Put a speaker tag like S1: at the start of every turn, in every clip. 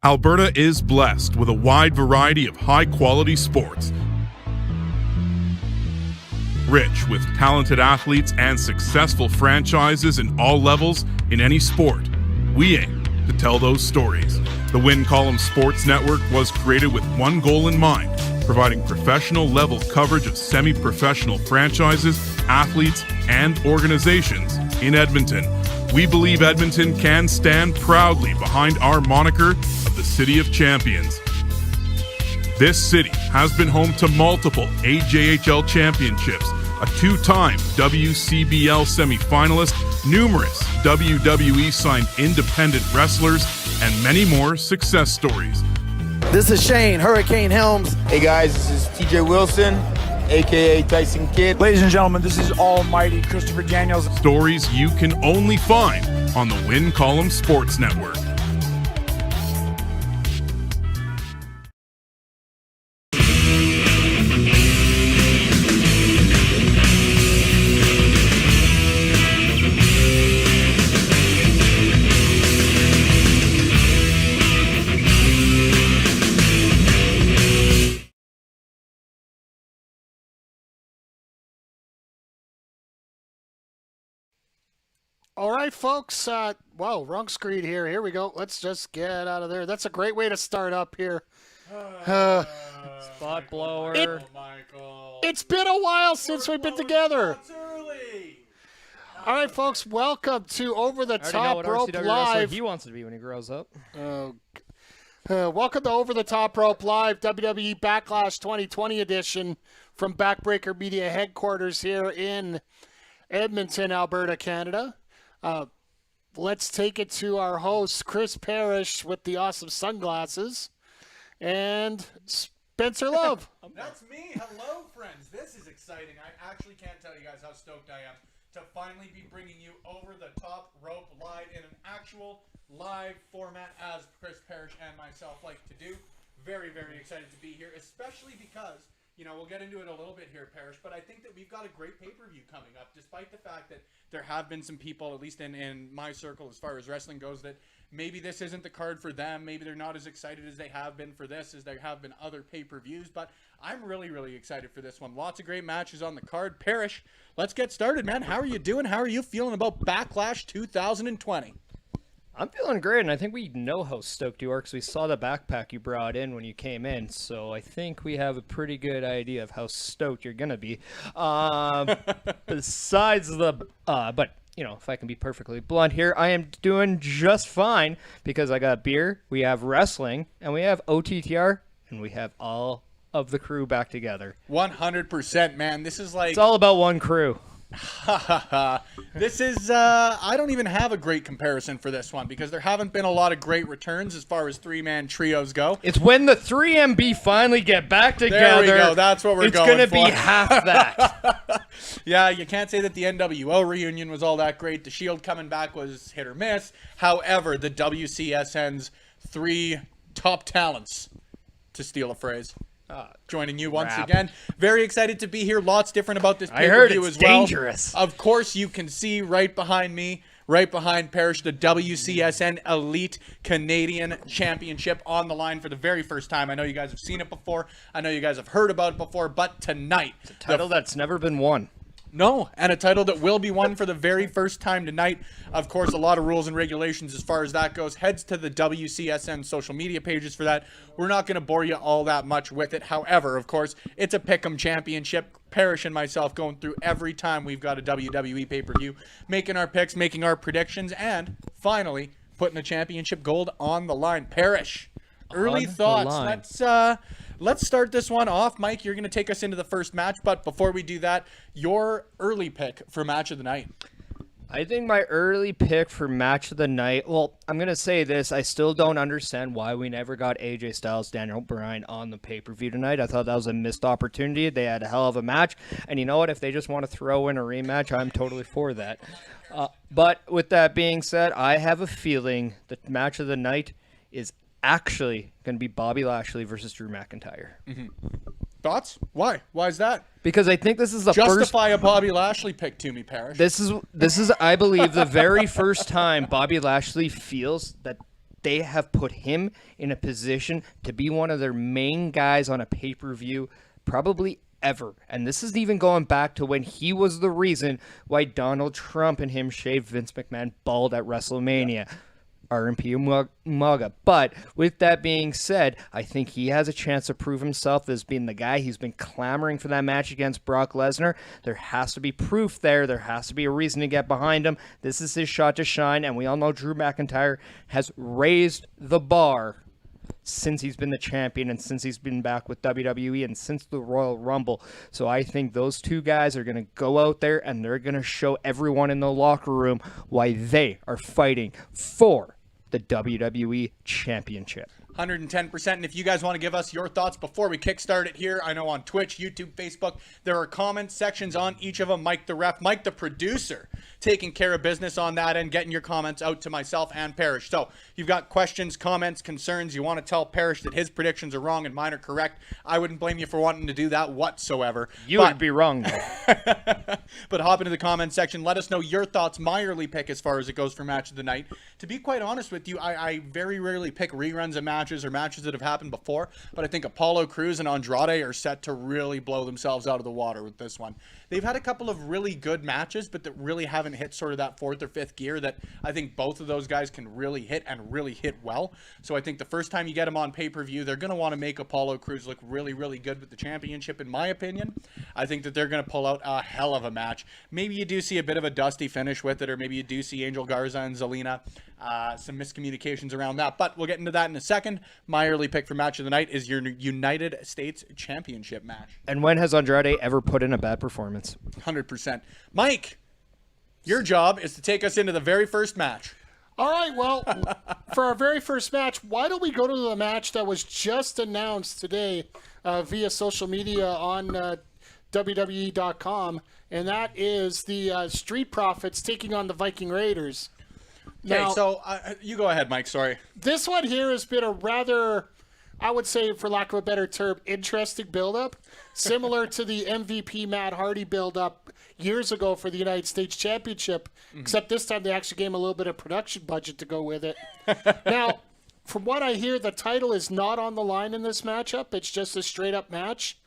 S1: Alberta is blessed with a wide variety of high-quality sports. Rich with talented athletes and successful franchises in all levels in any sport. We aim to tell those stories. The Win Column Sports Network was created with one goal in mind, providing professional-level coverage of semi-professional franchises, athletes, and organizations in Edmonton. We believe Edmonton can stand proudly behind our moniker of the City of Champions. This city has been home to multiple AJHL championships, a two-time WCBL semifinalist, numerous WWE signed independent wrestlers, and many more success stories.
S2: This is Shane, Hurricane Helms.
S3: Hey guys, this is TJ Wilson, aka Tyson Kidd.
S4: Ladies and gentlemen, this is almighty Christopher Daniels.
S1: Stories you can only find on the Win Column Sports Network.
S5: All right, folks. Whoa, wrong screen here. Here we go. Let's just get out of there. That's a great way to start up here.
S6: Spot blower.
S5: It's been a while since we've been together. All right, folks. Welcome to Over the Top Rope Live.
S6: He wants to be when he grows up.
S5: Welcome to Over the Top Rope Live, WWE Backlash 2020 edition from Backbreaker Media headquarters here in Edmonton, Alberta, Canada. Let's take it to our host, Chris Parrish, with the awesome sunglasses, and Spencer Love.
S7: That's me. Hello, friends. This is exciting. I actually can't tell you guys how stoked I am to finally be bringing you Over the Top Rope Live in an actual live format, as Chris Parrish and myself like to do. Very, very excited to be here, especially because, you know, we'll get into it a little bit here, Parrish, but I think that we've got a great pay-per-view coming up, despite the fact that there have been some people, at least in my circle as far as wrestling goes, that maybe this isn't the card for them. Maybe they're not as excited as they have been for this as there have been other pay-per-views, but I'm really, really excited for this one. Lots of great matches on the card. Parrish, let's get started, man. How are you doing? How are you feeling about Backlash 2020?
S6: I'm feeling great, and I think we know how stoked you are because we saw the backpack you brought in when you came in, so I think we have a pretty good idea of how stoked you're going to be. Besides the, but, you know, if I can be perfectly blunt here, I am doing just fine because I got beer, we have wrestling, and we have OTTR, and we have all of the crew back together.
S7: 100%, man. This is like...
S6: It's all about one crew.
S7: This is I don't even have a great comparison for this one because there haven't been a lot of great returns as far as three-man trios go.
S6: It's when the 3MB finally get back together.
S7: There we go. That's what we're going for.
S6: It's going to be half that.
S7: Yeah, you can't say that the NWO reunion was all that great. The Shield coming back was hit or miss. However, the WCSN's three top talents, to steal a phrase, joining you once again. Very excited to be here. Lots different about this pay-per-view as well.
S6: Dangerous.
S7: Of course, you can see right behind me, right behind Parrish, the WCSN Elite Canadian Championship on the line for the very first time. I know you guys have seen it before. I know you guys have heard about it before, but tonight...
S6: It's a title that's never been won.
S7: No, and a title that will be won for the very first time tonight. Of course, a lot of rules and regulations as far as that goes. Heads to the WCSN social media pages for that. We're not going to bore you all that much with it. However, of course, it's a Pick'em Championship. Parrish and myself going through every time we've got a WWE pay-per-view, making our picks, making our predictions, and finally putting the championship gold on the line. Parrish, early thoughts. Let's start this one off. Mike, you're going to take us into the first match, but before we do that, your early pick for match of the night.
S6: I think my early pick for match of the night, well, I'm going to say this. I still don't understand why we never got AJ Styles, Daniel Bryan on the pay-per-view tonight. I thought that was a missed opportunity. They had a hell of a match. And you know what? If they just want to throw in a rematch, I'm totally for that. But with that being said, I have a feeling the match of the night is actually going to be Bobby Lashley versus Drew McIntyre.
S7: Mm-hmm. Thoughts? Why? Why is that?
S6: Because I think this is the
S7: Justify a Bobby Lashley pick to me, Parrish.
S6: This is I believe the very first time Bobby Lashley feels that they have put him in a position to be one of their main guys on a pay-per-view probably ever. And this is even going back to when he was the reason why Donald Trump and him shaved Vince McMahon bald at WrestleMania. RMP Umaga. But with that being said, I think he has a chance to prove himself as being the guy. He's been clamoring for that match against Brock Lesnar. There has to be proof there. There has to be a reason to get behind him. This is his shot to shine, and we all know Drew McIntyre has raised the bar since he's been the champion and since he's been back with WWE and since the Royal Rumble. So I think those two guys are going to go out there and they're going to show everyone in the locker room why they are fighting for the WWE Championship.
S7: 110%. And if you guys want to give us your thoughts before we kickstart it here, I know on Twitch, YouTube, Facebook, there are comment sections on each of them. Mike the ref, Mike the producer, taking care of business on that and getting your comments out to myself and Parrish. So you've got questions, comments, concerns. You want to tell Parrish that his predictions are wrong and mine are correct. I wouldn't blame you for wanting to do that whatsoever.
S6: Would be wrong, though.
S7: But hop into the comment section. Let us know your thoughts, my early pick as far as it goes for match of the night. To be quite honest with you, I very rarely pick reruns of matches or matches that have happened before, but I think Apollo Crews and Andrade are set to really blow themselves out of the water with this one. They've had a couple of really good matches, but that really haven't hit sort of that fourth or fifth gear that I think both of those guys can really hit and really hit well. So I think the first time you get them on pay-per-view, they're going to want to make Apollo Crews look really, really good with the championship, in my opinion. I think that they're going to pull out a hell of a match. Maybe you do see a bit of a dusty finish with it, or maybe you do see Angel Garza and Zelina. Some miscommunications around that, but we'll get into that in a second. My early pick for match of the night is your United States Championship match.
S6: And when has Andrade ever put in a bad performance?
S7: 100%. Mike, your job is to take us into the very first match.
S5: All right, well, for our very first match, why don't we go to the match that was just announced today via social media on WWE.com, and that is the Street Profits taking on the Viking Raiders.
S7: Okay,
S5: Now,
S7: so you go ahead, Mike. Sorry.
S5: this one here has been a rather, I would say, for lack of a better term, interesting build-up, similar to the MVP Matt Hardy build-up years ago for the United States Championship, except this time they actually gave him a little bit of production budget to go with it. Now, from what I hear, the title is not on the line in this matchup. It's just a straight-up match.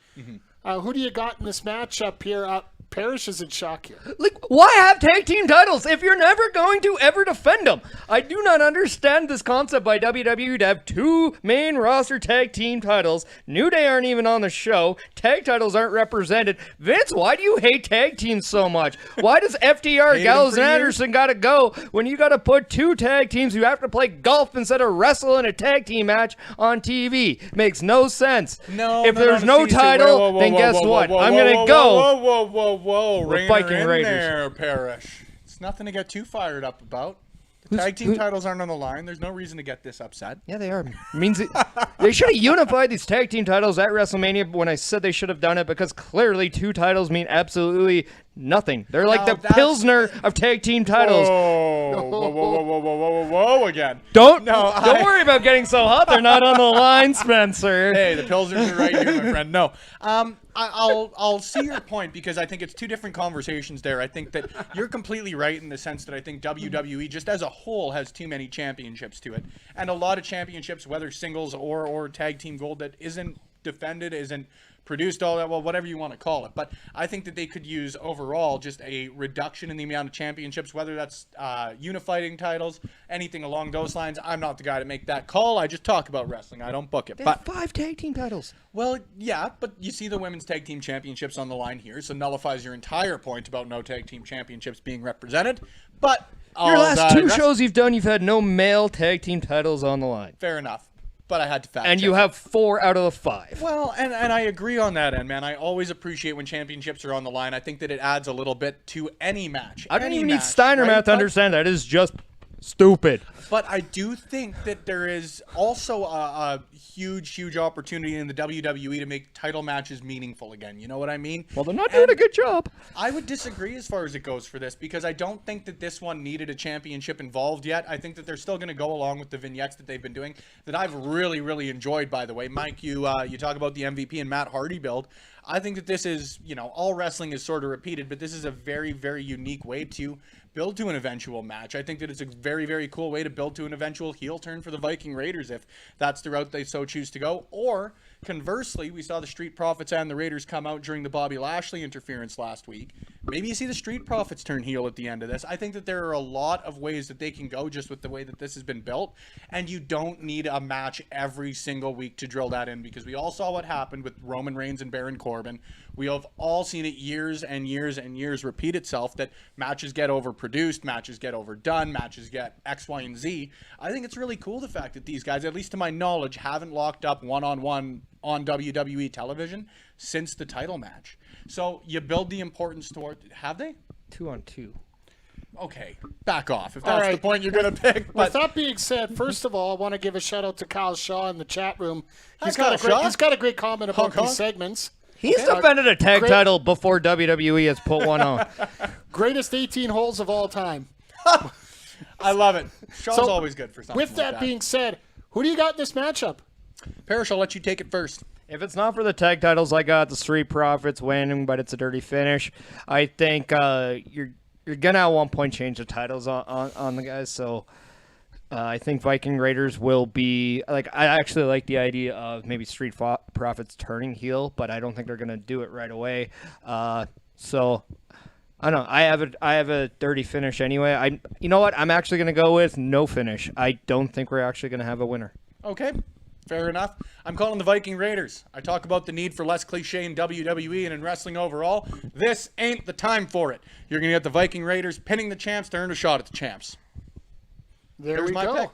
S5: Who do you got in this matchup here? Parrish is in shock here.
S6: Like, why have tag team titles if you're never going to ever defend them? I do not understand this concept by WWE to have two main roster tag team titles. New Day aren't even on the show. Tag titles aren't represented. Vince, why do you hate tag teams so much? Why does FTR, Gallows, and Anderson gotta go when you gotta put two tag teams who have to play golf instead of wrestle in a tag team match on TV? Makes no sense. If there's no title, then guess what? I'm gonna go.
S7: Whoa,
S6: The Viking Raiders.
S7: there, Parrish. It's nothing to get too fired up about. The tag team titles aren't on the line. There's no reason to get this upset.
S6: Yeah, they are. Means they should have unified these tag team titles at WrestleMania when I said they should have done it, because clearly two titles mean absolutely nothing. They're like the Pilsner of tag team titles.
S7: Whoa again.
S6: Don't worry about getting so hot. They're not on the line, Spencer.
S7: Hey, the Pilsners are right here, my friend. No. I'll see your point, because I think it's two different conversations there. I think that you're completely right in the sense that I think WWE just as a whole has too many championships to it. And a lot of championships, whether singles or tag team gold, that isn't defended, isn't produced, all that, well, whatever you want to call it. But I think that they could use overall just a reduction in the amount of championships, whether that's unifying titles, anything along those lines. I'm not the guy to make that call. I just talk about wrestling. I don't book it.
S6: They
S7: But
S6: have 5 tag team titles.
S7: well, yeah, but you see the women's tag team championships on the line here, so nullifies your entire point about no tag team championships being represented. But
S6: Your last two shows you've done, you've had no male tag team titles on the line.
S7: Fair enough. But I had to fact
S6: And
S7: check
S6: you
S7: it.
S6: have 4 out of the 5.
S7: Well, and I agree on that end, man. I always appreciate when championships are on the line. I think that it adds a little bit to any match.
S6: I don't
S7: Any
S6: even
S7: match,
S6: need Steiner
S7: right?
S6: math to
S7: But-
S6: understand that. It is just stupid.
S7: But I do think that there is also a huge opportunity in the WWE to make title matches meaningful again. You know what I mean?
S6: Well, they're not doing a good job.
S7: I would disagree as far as it goes for this, because I don't think that this one needed a championship involved yet. I think that they're still going to go along with the vignettes that they've been doing, that I've really enjoyed, by the way. Mike, you talk about the MVP and Matt Hardy build. I think that this is, all wrestling is sort of repeated, but this is a very, very unique way to build to an eventual match. I think that it's a very, very cool way to build to an eventual heel turn for the Viking Raiders if that's the route they so choose to go. Or conversely, we saw the Street Profits and the Raiders come out during the Bobby Lashley interference last week. Maybe you see the Street Profits turn heel at the end of this. I think that there are a lot of ways that they can go just with the way that this has been built, and you don't need a match every single week to drill that in, because we all saw what happened with Roman Reigns and Baron Corbin. We have all seen it years and years and years repeat itself, that matches get overproduced, matches get overdone, matches get X, Y, and Z. I think it's really cool the fact that these guys, at least to my knowledge, haven't locked up one-on-one on WWE television since the title match. So you build the importance toward... Have they?
S6: 2-on-2.
S7: Okay, back off if that's the point you're going to pick.
S5: With that being said, first of all, I want to give a shout-out to Kyle Shaw in the chat room. He's
S7: Hi,
S5: got a great comment about these segments.
S6: He's defended a tag title before WWE has put one on.
S5: Greatest 18 holes of all time.
S7: I love it. Shaw's always good for something
S5: With
S7: like
S5: that being said, who do you got in this matchup?
S7: Parrish, I'll let you take it first.
S6: If it's not for the tag titles, I got the Street Profits winning, but it's a dirty finish. I think you're gonna at one point change the titles on the guys, so I think Viking Raiders will be like. I actually like the idea of maybe Street Profits turning heel, but I don't think they're gonna do it right away. So I don't know. I have a dirty finish anyway. You know what? I'm actually gonna go with no finish. I don't think we're actually gonna have a winner.
S7: Okay. Fair enough. I'm calling the Viking Raiders. I talk about the need for less cliche in WWE and in wrestling overall. This ain't the time for it. You're going to get the Viking Raiders pinning the champs to earn a shot at the champs.
S5: There's
S7: my
S5: go.
S7: pick.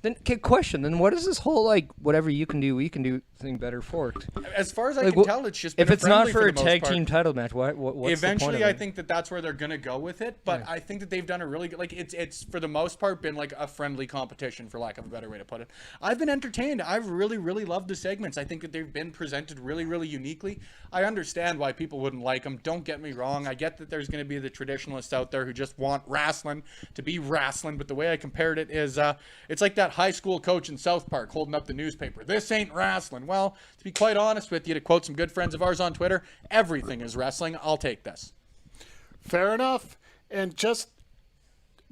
S6: Then, question. Then what is this whole whatever you can do, we can do thing better for it?
S7: As far as I can tell, it's just been
S6: if it's not for a
S7: the most
S6: tag
S7: part.
S6: team title match, what's
S7: Eventually,
S6: the point of
S7: I
S6: it?
S7: think that's where they're gonna go with it. But I think that they've done a really good. It's for the most part been like a friendly competition, for lack of a better way to put it. I've been entertained. I've really, really loved the segments. I think that they've been presented really, really uniquely. I understand why people wouldn't like them. Don't get me wrong. I get that there's gonna be the traditionalists out there who just want wrestling to be wrestling. But the way I compared it is, it's like that high school coach in South Park holding up the newspaper. This ain't wrestling. Well, to be quite honest with you, to quote some good friends of ours on Twitter, everything is wrestling. I'll take this.
S5: Fair enough. And just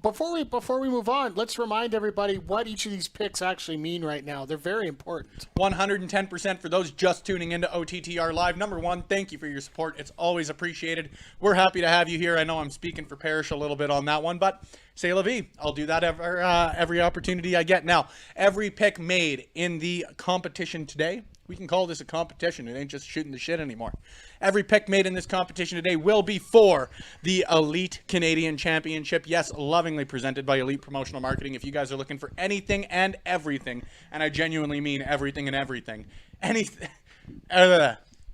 S5: before we move on, let's remind everybody what each of these picks actually mean right now. They're very important.
S7: 110% for those just tuning into OTTR Live. Number one, thank you for your support. It's always appreciated. We're happy to have you here. I know I'm speaking for Parrish a little bit on that one, but c'est la vie. I'll do that every opportunity I get. Now, every pick made in the competition today, we can call this a competition. It ain't just shooting the shit anymore. Every pick made in this competition today will be for the Elite Canadian Championship. Yes, lovingly presented by Elite Promotional Marketing. If you guys are looking for anything and everything, and I genuinely mean everything and everything,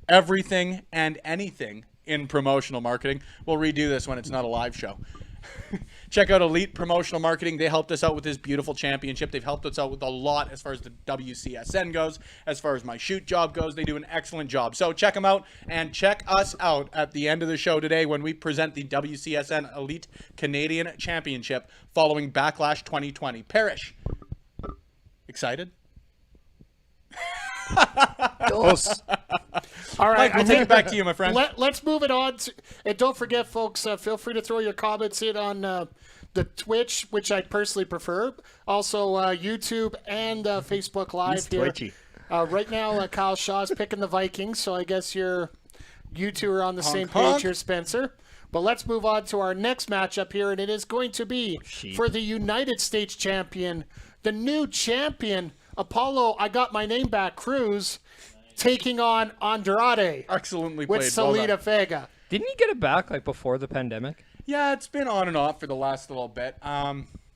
S7: everything and anything in promotional marketing, we'll redo this when it's not a live show. Check out Elite Promotional Marketing. They helped us out with this beautiful championship. They've helped us out with a lot as far as the WCSN goes, as far as my shoot job goes. They do an excellent job. So check them out, and check us out at the end of the show today when we present the WCSN Elite Canadian Championship following Backlash 2020. Parrish, excited?
S5: All right,
S7: Mike, we'll take it back to you, my friend.
S5: Let's move it on. And don't forget, folks, feel free to throw your comments in on the Twitch, which I personally prefer. Also, YouTube and Facebook Live here.
S6: Twitchy.
S5: Right now, Kyle Shaw's picking the Vikings, so I guess you two are on the same
S7: honk.
S5: page here, Spencer. But let's move on to our next matchup here, and it is going to be for the United States champion, the new champion, Apollo, I got my name back, Cruz, taking on Andrade.
S7: Excellently
S5: with
S7: played.
S5: Salida
S7: Well
S5: Vega.
S6: Didn't he get it back before the pandemic?
S7: yeah, it's been on and off for the last little bit.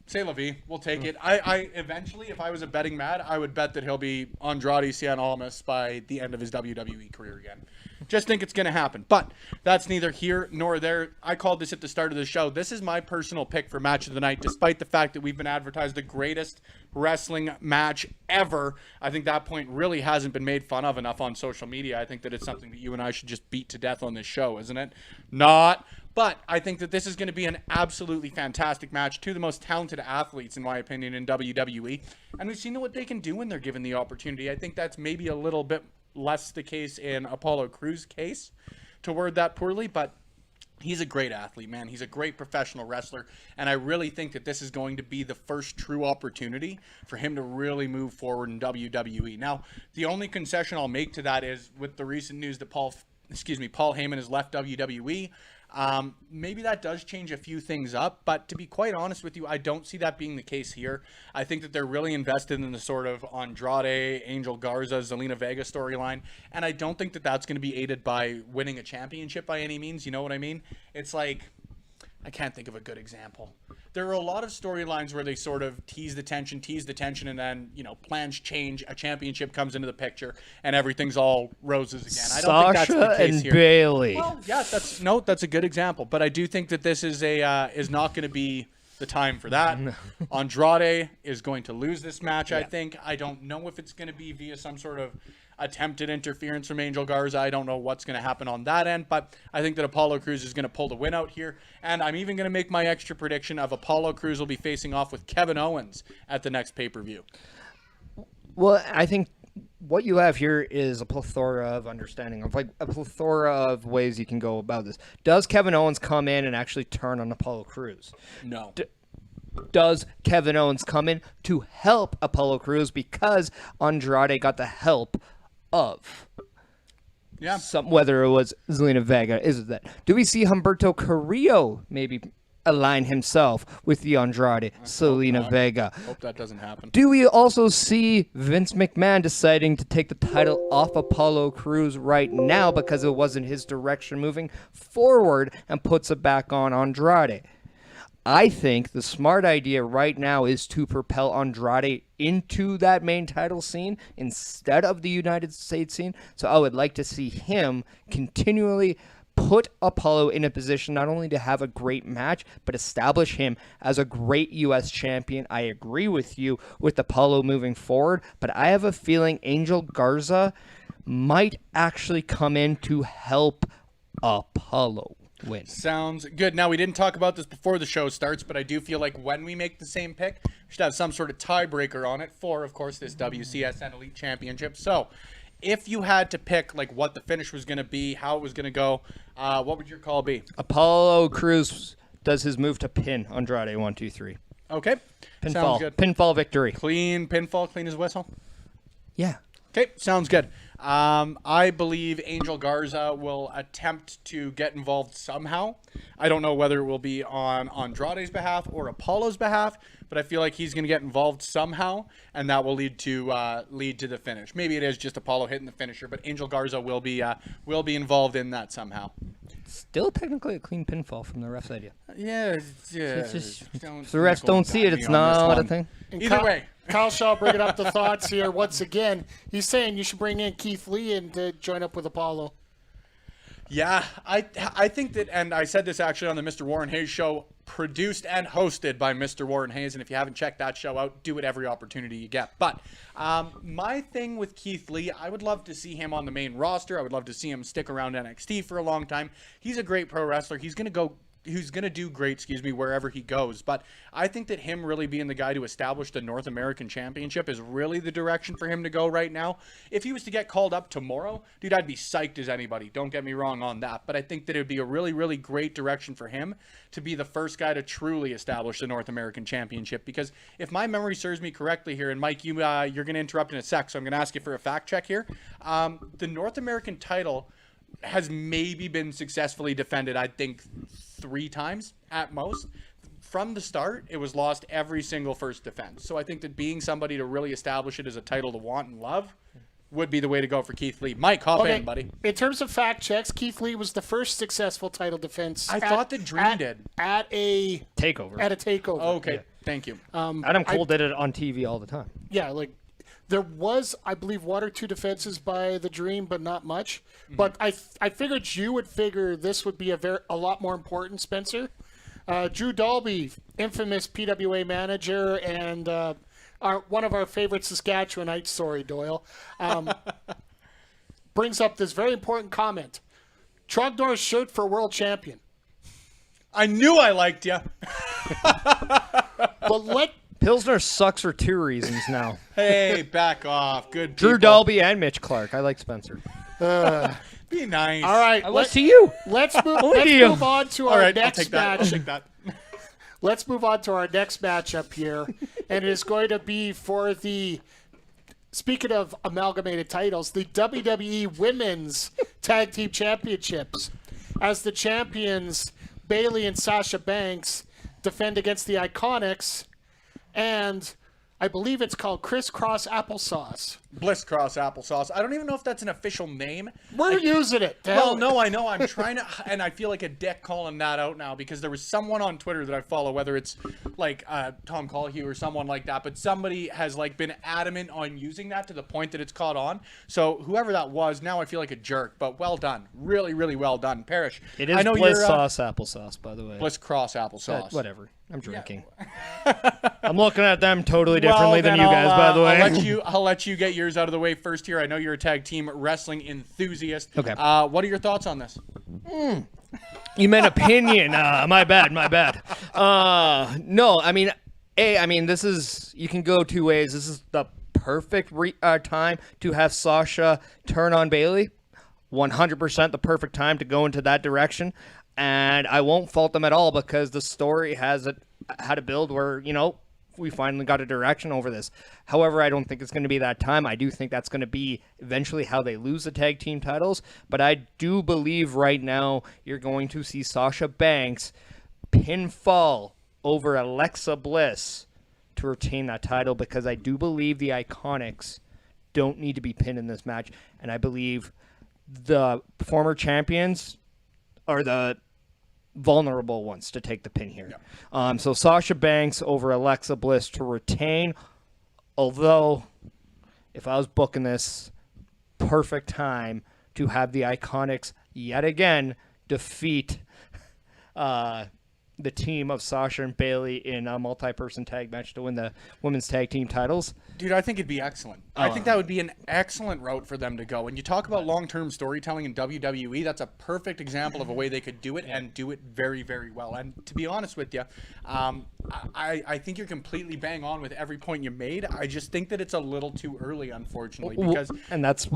S7: C'est la vie. We'll take it. I eventually, if I was a betting mad, I would bet that he'll be Andrade Cien Almas by the end of his WWE career again. Just think it's going to happen. But that's neither here nor there. I called this at the start of the show. This is my personal pick for match of the night, despite the fact that we've been advertised the greatest wrestling match ever. I think that point really hasn't been made fun of enough on social media. I think that it's something that you and I should just beat to death on this show, isn't it? Not. But I think that this is going to be an absolutely fantastic match. Two of the most talented athletes, in my opinion, in WWE. And we've seen what they can do when they're given the opportunity. I think that's maybe a little bit less the case in Apollo Crews' case, to word that poorly, but he's a great athlete, man. He's a great professional wrestler, and I really think that this is going to be the first true opportunity for him to really move forward in WWE. Now, the only concession I'll make to that is with the recent news that Paul Heyman has left WWE. Maybe that does change a few things up, but to be quite honest with you, I don't see that being the case here. I think that they're really invested in the sort of Andrade, Angel Garza, Zelina Vega storyline, and I don't think that that's going to be aided by winning a championship by any means. You know what I mean? It's like, I can't think of a good example. There are a lot of storylines where they sort of tease the tension, and then, plans change, a championship comes into the picture, and everything's all roses again. I don't think that's the case
S6: and
S7: here.
S6: Bailey.
S7: Well, yeah, that's a good example. But I do think that this is not going to be the time for that. No. Andrade is going to lose this match, I think. I don't know if it's going to be via some sort of attempted interference from Angel Garza. I don't know what's going to happen on that end, but I think that Apollo Crews is going to pull the win out here, and I'm even going to make my extra prediction of Apollo Crews will be facing off with Kevin Owens at the next pay-per-view.
S6: Well, I think what you have here is a plethora of understanding, of like a plethora of ways you can go about this. Does Kevin Owens come in and actually turn on Apollo Crews?
S7: No.
S6: Does Kevin Owens come in to help Apollo Crews because Andrade got the help of whether it was Zelina Vega? Is it that? Do we see Humberto Carrillo maybe align himself with the Andrade, Zelina Vega?
S7: Hope that doesn't happen.
S6: Do we also see Vince McMahon deciding to take the title off Apollo Crews right now because it wasn't his direction moving forward and puts it back on Andrade? I think the smart idea right now is to propel Andrade into that main title scene instead of the United States scene. So I would like to see him continually put Apollo in a position not only to have a great match, but establish him as a great U.S. champion. I agree with you with Apollo moving forward, but I have a feeling Angel Garza might actually come in to help Apollo win.
S7: Sounds good. Now, we didn't talk about this before the show starts, but I do feel like when we make the same pick, we should have some sort of tiebreaker on it for, of course, this WCSN Elite Championship. So, if you had to pick like what the finish was going to be, how it was going to go, what would your call be?
S6: Apollo Crews does his move to pin Andrade 1, 2, 3.
S7: Okay.
S6: Pinfall.
S7: Sounds good.
S6: Pinfall victory.
S7: Clean pinfall, clean as a whistle.
S6: Yeah.
S7: Okay, sounds good. I believe Angel Garza will attempt to get involved somehow. I don't know whether it will be on Andrade's behalf or Apollo's behalf, but I feel like he's going to get involved somehow, and that will lead to the finish. Maybe it is just Apollo hitting the finisher, but Angel Garza will be involved in that somehow.
S6: Still technically a clean pinfall from the ref's idea.
S7: Yeah.
S6: It's just, if the refs don't see it, it's not a thing.
S7: Either way.
S5: Kyle Shaw bringing up the thoughts here once again. He's saying you should bring in Keith Lee and to join up with Apollo.
S7: Yeah, I think that, and I said this actually on the Mr. Warren Hayes show, produced and hosted by Mr. Warren Hayes, and if you haven't checked that show out, do it every opportunity you get. But my thing with Keith Lee, I would love to see him on the main roster. I would love to see him stick around NXT for a long time. He's a great pro wrestler. He's going to do great, wherever he goes. But I think that him really being the guy to establish the North American Championship is really the direction for him to go right now. If he was to get called up tomorrow, dude, I'd be psyched as anybody. Don't get me wrong on that. But I think that it would be a really, really great direction for him to be the first guy to truly establish the North American Championship. Because if my memory serves me correctly here, and Mike, you're going to interrupt in a sec, so I'm going to ask you for a fact check here. The North American title has maybe been successfully defended, I think, 3 times at most. From the start, it was lost every single first defense. So I think that being somebody to really establish it as a title to want and love would be the way to go for Keith Lee. Mike, hop in, buddy.
S5: In terms of fact checks, Keith Lee was the first successful title defense.
S7: I thought the Dream did.
S5: At a
S6: takeover.
S5: At a takeover.
S7: Okay, thank you.
S6: Adam Cole did it on TV all the time.
S5: Yeah, like there was, I believe, 1 or 2 defenses by the Dream, but not much. Mm-hmm. But I figured you would figure this would be a lot more important, Spencer. Drew Dalby, infamous PWA manager, and one of our favorite Saskatchewanites, sorry, Doyle, brings up this very important comment. Trogdor's shirt for world champion.
S7: I knew I liked you.
S5: But
S6: Pilsner sucks for 2 reasons now.
S7: Hey, back off. Good
S6: Drew
S7: people.
S6: Dalby and Mitch Clark. I like Spencer.
S7: Be nice.
S5: All right.
S6: I was to you.
S5: Let's move on to
S7: All
S5: our
S7: right, I'll
S5: next
S7: take that. I'll
S5: match.
S7: take that.
S5: Let's move on to our next matchup here. And it is going to be for the, speaking of amalgamated titles, the WWE Women's Tag Team Championships. As the champions, Bayley and Sasha Banks defend against the Iconics, and I believe it's called Crisscross Applesauce.
S7: Bliss Cross Applesauce. I don't even know if that's an official name.
S5: We're using it.
S7: Well, no, I know. I'm trying to, and I feel like a dick calling that out now because there was someone on Twitter that I follow, whether it's like Tom Colahue or someone like that, but somebody has like been adamant on using that to the point that it's caught on. So whoever that was, now I feel like a jerk, but well done. Really, really well done. Parrish.
S6: It is
S7: I know
S6: Bliss
S7: you're,
S6: Sauce Applesauce, by the way.
S7: Bliss Cross Applesauce.
S6: Whatever. I'm drinking. I'm looking at them totally differently than you guys, by the way.
S7: I'll let you get yours out of the way first here. I know you're a tag team wrestling enthusiast.
S6: Okay.
S7: What are your thoughts on this?
S6: You meant opinion. My bad. No, I mean, this is, you can go 2 ways. This is the perfect time to have Sasha turn on Bayley. 100% the perfect time to go into that direction. And I won't fault them at all because the story had a build where, you know, we finally got a direction over this. However, I don't think it's going to be that time. I do think that's going to be eventually how they lose the tag team titles. But I do believe right now you're going to see Sasha Banks pinfall over Alexa Bliss to retain that title because I do believe the Iconics don't need to be pinned in this match. And I believe the former champions are the vulnerable ones to take the pin here. Yeah. So Sasha Banks over Alexa Bliss to retain. Although, if I was booking this, perfect time to have the Iconics yet again defeat the team of Sasha and Bayley in a multi-person tag match to win the women's tag team titles.
S7: Dude, I think it'd be excellent. I think that would be an excellent route for them to go. When you talk about long-term storytelling in WWE, that's a perfect example of a way they could do it and do it very, very well. And to be honest with you, I think you're completely bang on with every point you made. I just think that it's a little too early, unfortunately, because
S6: and that's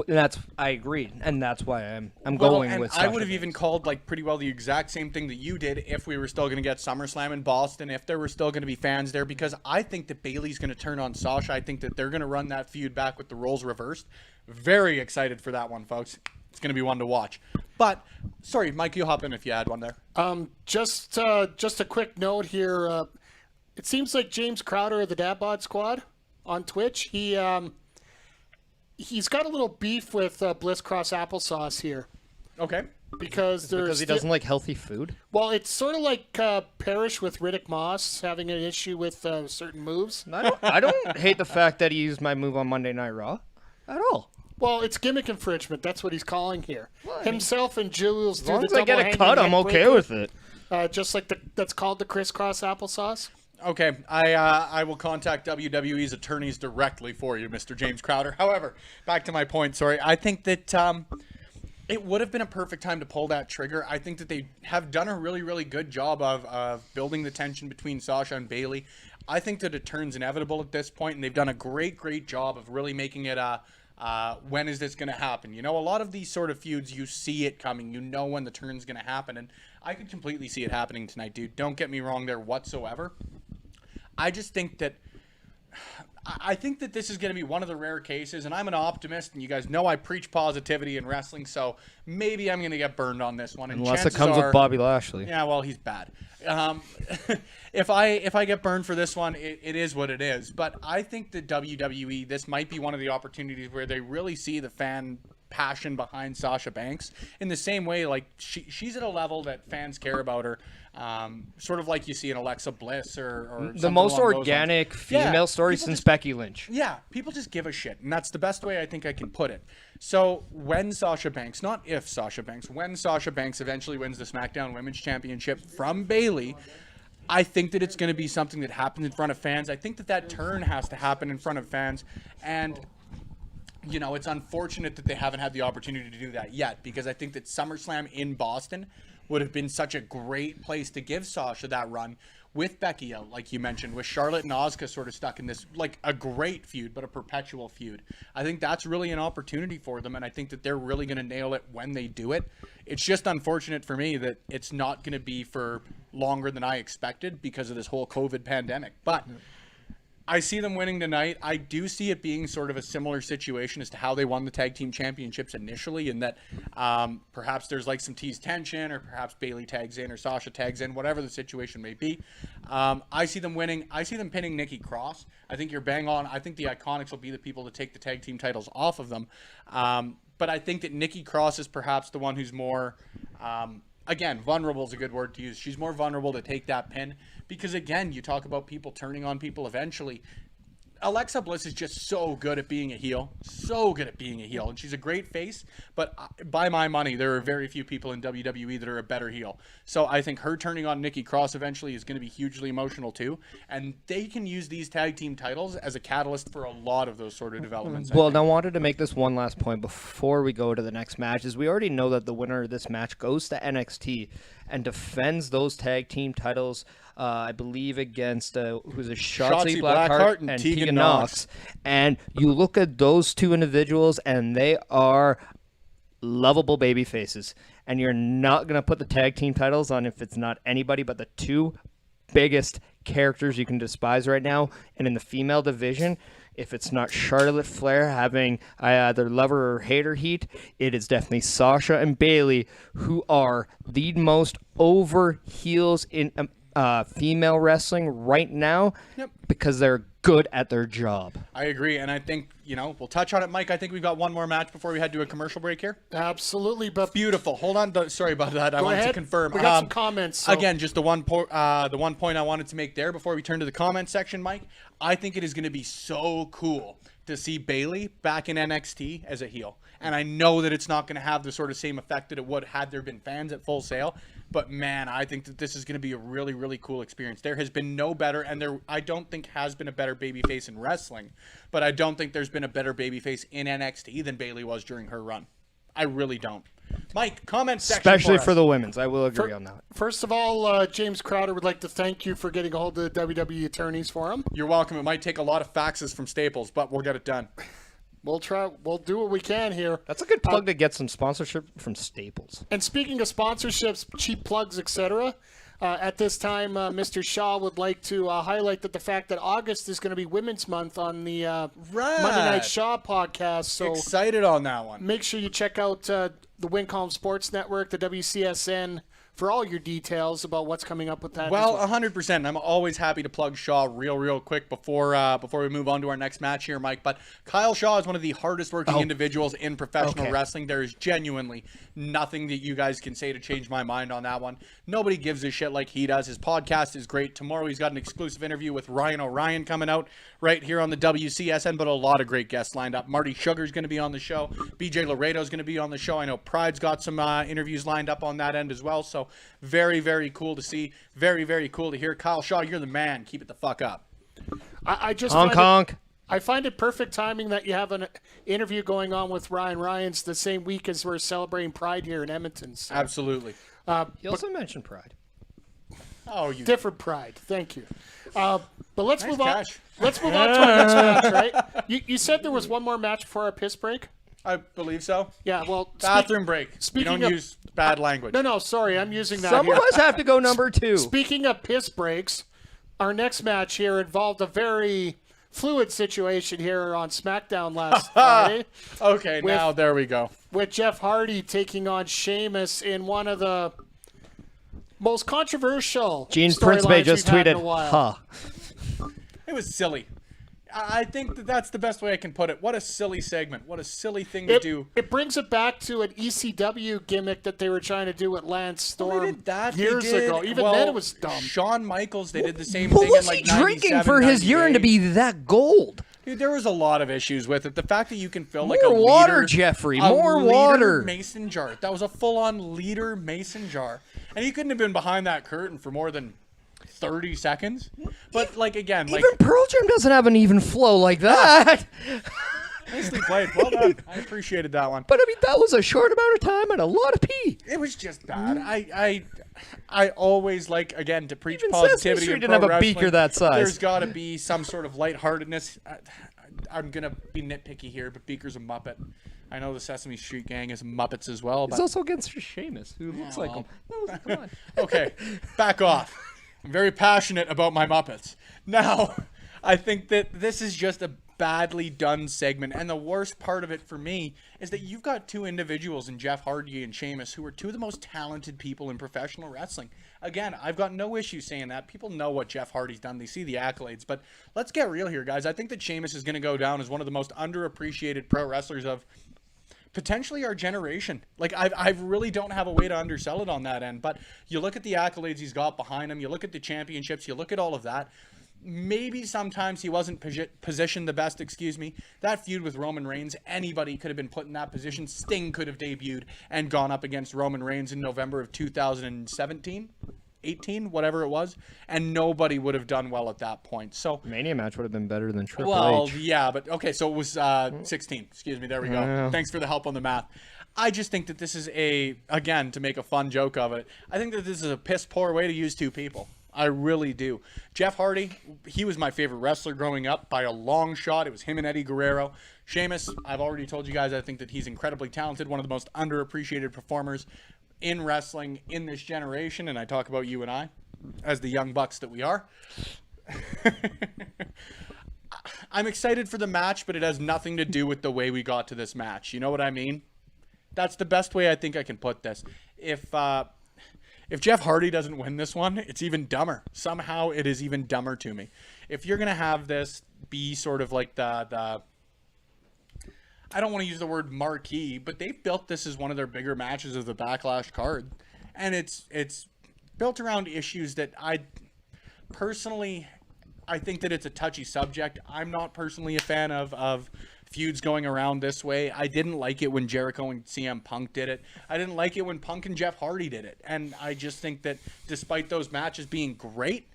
S6: I agree, and that's why I'm going with Sasha
S7: I would have
S6: Banks.
S7: even called like pretty well the exact same thing that you did if we were still going to get SummerSlam in Boston, if there were still going to be fans there, because I think that Bayley's going to turn on Sasha. I think that they're going to run that feud back with the roles reversed. Very excited for that one, folks. It's going to be one to watch. But sorry, Mike, you hop in if you had one there.
S5: Just a quick note here. It seems like James Crowder of the Dadbod Squad on Twitch, he's got a little beef with Bliss Cross Applesauce here.
S7: Okay.
S5: Because
S6: he doesn't like healthy food?
S5: Well, it's sort of like Parrish with Riddick Moss having an issue with certain moves.
S6: I don't hate the fact that he used my move on Monday Night Raw at all.
S5: Well, it's gimmick infringement. That's what he's calling here. Himself and Jules do the double
S6: As long as I get a cut, I'm okay with it.
S5: Just like that's called the crisscross applesauce.
S7: Okay, I will contact WWE's attorneys directly for you, Mr. James Crowder. However, back to my point, sorry. I think that it would have been a perfect time to pull that trigger. I think that they have done a really, really good job of building the tension between Sasha and Bayley. I think that a turn's inevitable at this point, and they've done a great, great job of really making it when is this going to happen? You know, a lot of these sort of feuds, you see it coming. You know when the turn's going to happen, and I could completely see it happening tonight, dude. Don't get me wrong there whatsoever. I just think that this is going to be one of the rare cases, and I'm an optimist, and you guys know I preach positivity in wrestling, so maybe I'm going to get burned on this one. And
S6: unless it comes with Bobby Lashley.
S7: Yeah, well, he's bad. If I get burned for this one, it is what it is. But I think that WWE, this might be one of the opportunities where they really see the fan passion behind Sasha Banks in the same way, like she's at a level that fans care about her. Sort of like you see in Alexa Bliss or
S6: the most organic female story since Becky Lynch.
S7: Yeah, people just give a shit, and that's the best way I think I can put it. So when Sasha Banks, not if Sasha Banks, when Sasha Banks eventually wins the SmackDown Women's Championship from Bayley, I think that it's going to be something that happens in front of fans. I think that turn has to happen in front of fans, and you know, it's unfortunate that they haven't had the opportunity to do that yet, because I think that SummerSlam in Boston would have been such a great place to give Sasha that run with Becky out, like you mentioned, with Charlotte and Asuka sort of stuck in this, like, a great feud, but a perpetual feud. I think that's really an opportunity for them, and I think that they're really going to nail it when they do it. It's just unfortunate for me that it's not going to be for longer than I expected because of this whole COVID pandemic. But I see them winning tonight. I do see it being sort of a similar situation as to how they won the tag team championships initially, in that perhaps there's like some teased tension, or perhaps Bayley tags in or Sasha tags in, whatever the situation may be. I see them winning. I see them pinning Nikki Cross. I think you're bang on. I think the Iconics will be the people to take the tag team titles off of them. But I think that Nikki Cross is perhaps the one who's more, again, vulnerable is a good word to use. She's more vulnerable to take that pin because, again, you talk about people turning on people eventually. Alexa Bliss is just so good at being a heel. So good at being a heel. And she's a great face, but by my money, there are very few people in WWE that are a better heel. So I think her turning on Nikki Cross eventually is going to be hugely emotional too. And they can use these tag team titles as a catalyst for a lot of those sort of developments.
S6: Well, I wanted to make this one last point before we go to the next match, is we already know that the winner of this match goes to NXT and defends those tag team titles, I believe, against who's a Shotzi Blackheart and Tegan Nox. And you look at those two individuals, and they are lovable baby faces. And you're not going to put the tag team titles on if it's not anybody but the two biggest characters you can despise right now. And in the female division, if it's not Charlotte Flair having either lover or hater heat, it is definitely Sasha and Bayley, who are the most over heels in female wrestling right now. Yep. Because they're good at their job.
S7: I agree, and I think, we'll touch on it, Mike. I think we've got one more match before we head to a commercial break here.
S5: Absolutely, but
S7: beautiful. Hold on, sorry about that. I wanted to confirm.
S5: We got some comments. So.
S7: Again, just the one point I wanted to make there before we turn to the comment section, Mike. I think it is going to be so cool to see Bayley back in NXT as a heel. And I know that it's not going to have the sort of same effect that it would had there been fans at Full Sail. But, man, I think that this is going to be a really, really cool experience. There has been no better, and I don't think has been a better babyface in wrestling, but I don't think there's been a better babyface in NXT than Bayley was during her run. I really don't. Mike, comment section
S6: especially for the women's. I will agree on that.
S5: First of all, James Crowder would like to thank you for getting a hold of the WWE attorneys for him.
S7: You're welcome. It might take a lot of faxes from Staples, but we'll get it done.
S5: We'll try. We'll do what we can here.
S6: That's a good plug to get some sponsorship from Staples.
S5: And speaking of sponsorships, cheap plugs, etc., at this time, Mr. Shaw would like to highlight that the fact that August is going to be Women's Month on the Monday Night Shaw podcast. So
S7: excited on that one.
S5: Make sure you check out the Wincom Sports Network, the WCSN, for all your details about what's coming up with that.
S7: Well, 100%. I'm always happy to plug Shaw real quick before we move on to our next match here, Mike. But Kyle Shaw is one of the hardest working individuals in professional wrestling. There is genuinely nothing that you guys can say to change my mind on that one. Nobody gives a shit like he does. His podcast is great. Tomorrow he's got an exclusive interview with Ryan O'Ryan coming out right here on the WCSN, but a lot of great guests lined up. Marty Sugar's going to be on the show. BJ Laredo's going to be on the show. I know Pride's got some interviews lined up on that end as well. So very, very cool to see. Very, very cool to hear. Kyle Shaw, you're the man. Keep it the fuck up.
S5: I just
S6: honk.
S5: I find it perfect timing that you have an interview going on with Ryan Ryan's the same week as we're celebrating Pride here in Edmonton. So.
S7: Absolutely.
S6: You also mentioned Pride.
S7: Oh, you
S5: different Pride. Thank you. But let's
S7: nice
S5: move on.
S7: cash.
S5: Let's move on to our next match, right? You said there was one more match before our piss break?
S7: I believe so.
S5: Yeah, well...
S7: Bathroom break. We don't use bad language.
S5: No, sorry. I'm using that
S6: Some
S5: here.
S6: of us have to go number 2.
S5: Speaking of piss breaks, our next match here involved a very fluid situation here on SmackDown last Friday.
S7: Okay, now there we go.
S5: With Jeff Hardy taking on Sheamus in one of the most controversial
S6: Gene Principe just tweeted,
S7: It was silly. I think that's the best way I can put it. What a silly segment. What a silly thing to do.
S5: It brings it back to an ECW gimmick that they were trying to do with Lance Storm years ago. Even then it was dumb.
S7: Shawn Michaels, they did the same
S6: what
S7: thing
S6: was
S7: in like
S6: he drinking
S7: 97,
S6: for his
S7: 98.
S6: urine to be that gold?
S7: Dude, there was a lot of issues with it. The fact that you can fill like
S6: more
S7: a
S6: water,
S7: liter,
S6: Jeffrey.
S7: a
S6: More
S7: liter
S6: water.
S7: Mason jar. That was a full-on liter Mason jar. And he couldn't have been behind that curtain for more than 30 seconds. But, like, again...
S6: Even Pearl Jam doesn't have an even flow like that.
S7: Nicely played. Well done. I appreciated that one.
S6: But I mean, that was a short amount of time and a lot of pee.
S7: It was just bad. I always like, again, to preach
S6: Even Sesame
S7: positivity.
S6: Street
S7: in
S6: didn't
S7: pro
S6: have a beaker
S7: wrestling,
S6: that size.
S7: There's got to be some sort of lightheartedness. I'm gonna be nitpicky here, but Beaker's a Muppet. I know the Sesame Street gang is Muppets as well. But
S6: He's also against Sheamus, who looks like him. No, come on.
S7: Okay, back off. I'm very passionate about my Muppets. Now, I think that this is just a badly done segment, and the worst part of it for me is that you've got two individuals in Jeff Hardy and Sheamus who are two of the most talented people in professional wrestling. Again, I've got no issue saying that. People know what Jeff Hardy's done. They see the accolades, but let's get real here, guys. I think that Sheamus is going to go down as one of the most underappreciated pro wrestlers of potentially our generation. Like, I really don't have a way to undersell it on that end, but you look at the accolades he's got behind him, you look at the championships, you look at all of that. Maybe sometimes he wasn't positioned the best, That feud with Roman Reigns, anybody could have been put in that position. Sting could have debuted and gone up against Roman Reigns in November of 2017, 18, whatever it was, and nobody would have done well at that point. So
S6: Mania match would have been better than Triple
S7: well,
S6: H.
S7: yeah, but okay, so it was 16. There we go.
S6: Yeah.
S7: Thanks for the help on the math. I just think that this is again, to make a fun joke of it, I think that this is a piss poor way to use two people. I really do. Jeff Hardy, he was my favorite wrestler growing up by a long shot. It was him and Eddie Guerrero. Sheamus, I've already told you guys, I think that he's incredibly talented, one of the most underappreciated performers in wrestling in this generation, and I talk about you and I as the young bucks that we are. I'm excited for the match, but it has nothing to do with the way we got to this match. You know what I mean? That's the best way I think I can put this. If Jeff Hardy doesn't win this one, it's even dumber. Somehow it is even dumber to me. If you're going to have this be sort of like the I don't want to use the word marquee, but they've built this as one of their bigger matches of the Backlash card. And it's built around issues that I think that it's a touchy subject. I'm not personally a fan of feuds going around this way. I didn't like it when Jericho and CM Punk did it. I didn't like it when Punk and Jeff Hardy did it. And I just think that despite those matches being great,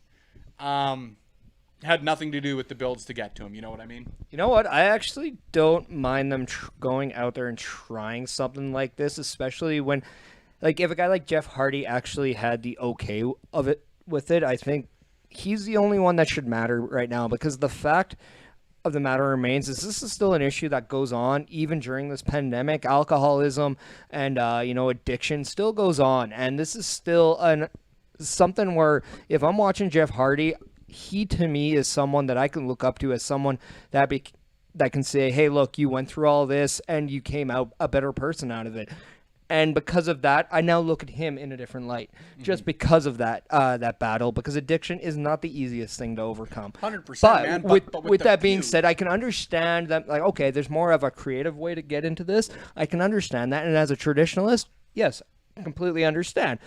S7: had nothing to do with the builds to get to him. You know what I mean?
S6: You know what? I actually don't mind them going out there and trying something like this, especially when, like, if a guy like Jeff Hardy actually had the okay of it with it, I think he's the only one that should matter right now, because the fact of the matter remains is this is still an issue that goes on even during this pandemic. Alcoholism and addiction still goes on, and this is still something where if I'm watching Jeff Hardy, he to me is someone that I can look up to as someone that can say, hey, look, you went through all this and you came out a better person out of it. And because of that, I now look at him in a different light, just because of that battle, because addiction is not the easiest thing to overcome.
S7: 100%,
S6: but
S7: man.
S6: With that being said, I can understand that, like, okay, there's more of a creative way to get into this. I can understand that. And as a traditionalist, yes, I completely understand.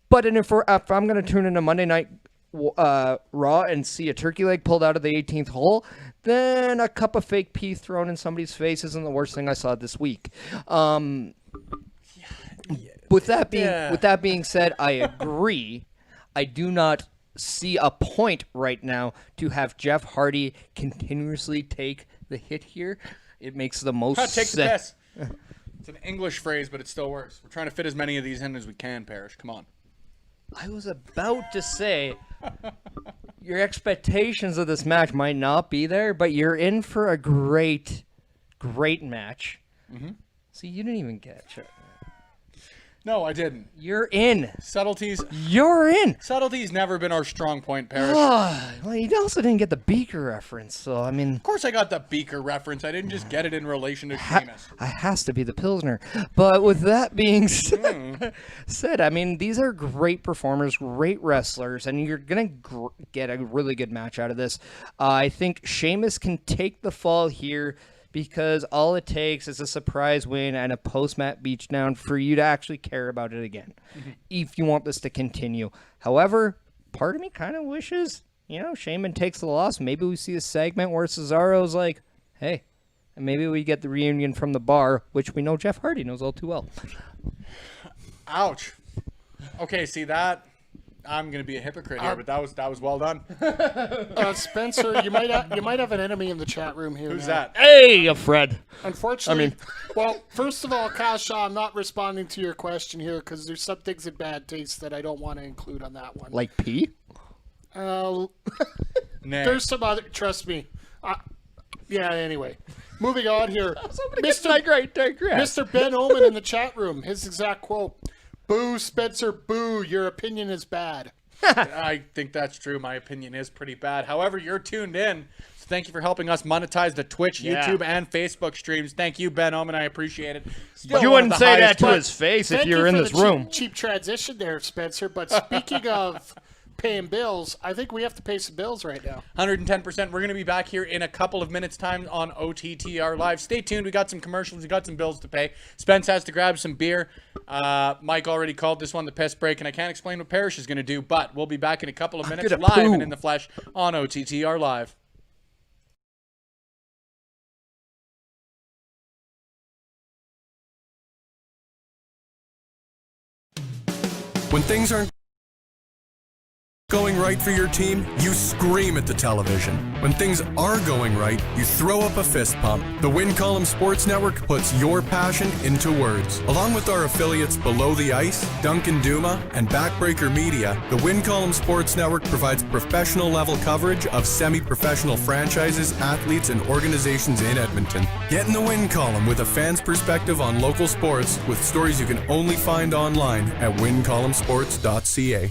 S6: But if I'm going to tune into Monday Night Raw and see a turkey leg pulled out of the 18th hole, then a cup of fake pee thrown in somebody's face isn't the worst thing I saw this week. With that being said, I agree. I do not see a point right now to have Jeff Hardy continuously take the hit here. It makes the most sense.
S7: Take the piss. It's an English phrase, but it still works. We're trying to fit as many of these in as we can, Parrish. Come on.
S6: I was about to say your expectations of this match might not be there, but you're in for a great match. Mm-hmm. See, you didn't even get it.
S7: No, I didn't.
S6: You're in.
S7: Subtleties.
S6: You're in.
S7: Subtleties never been our strong point, Parrish.
S6: Well, you also didn't get the Beaker reference, so I mean.
S7: Of course, I got the Beaker reference. I didn't just get it in relation to Sheamus.
S6: It has to be the Pilsner. But with that being said, I mean, these are great performers, great wrestlers, and you're gonna get a really good match out of this. I think Sheamus can take the fall here, because all it takes is a surprise win and a post-match beatdown for you to actually care about it again, if you want this to continue. However, part of me kind of wishes, Sheamus takes the loss. Maybe we see a segment where Cesaro's like, hey, and maybe we get the reunion from the bar, which we know Jeff Hardy knows all too well.
S7: Ouch. Okay, see that? I'm going to be a hypocrite here, but that was well done.
S5: Spencer, you might have an enemy in the chat room here.
S7: Who's
S5: now.
S7: that?
S6: Hey, Fred.
S5: Unfortunately, well, first of all, Kyle Shaw, I'm not responding to your question here because there's some things in bad taste that I don't want to include on that one.
S6: Like pee?
S5: There's some other. Trust me. Yeah. Anyway, moving on here. Mr. Ben Oman in the chat room. His exact quote: "Boo, Spencer, boo. Your opinion is bad."
S7: I think that's true. My opinion is pretty bad. However, you're tuned in. So thank you for helping us monetize the Twitch, YouTube, and Facebook streams. Thank you, Ben Oman. I appreciate it. Still
S6: You
S7: one of
S6: wouldn't
S7: the
S6: say that
S7: highest-
S6: to his face if
S5: Thank
S6: you were in
S5: for
S6: this
S5: the
S6: room.
S5: Cheap transition there, Spencer. But speaking of paying bills, I think we have to pay some bills right now.
S7: 110%. We're going to be back here in a couple of minutes' time on OTTR Live. Stay tuned. We got some commercials. We got some bills to pay. Spence has to grab some beer. Mike already called this one the piss break, and I can't explain what Parrish is going to do, but we'll be back in a couple of minutes live and in the flesh on OTTR Live.
S8: When things aren't going right for your team, you scream at the television. When things are going right, you throw up a fist pump. The Win Column Sports Network puts your passion into words. Along with our affiliates Below the Ice, Duncan Duma, and Backbreaker Media, the Win Column Sports Network provides professional level coverage of semi-professional franchises, athletes, and organizations in Edmonton. Get in the Win Column with a fan's perspective on local sports with stories you can only find online at wincolumnsports.ca.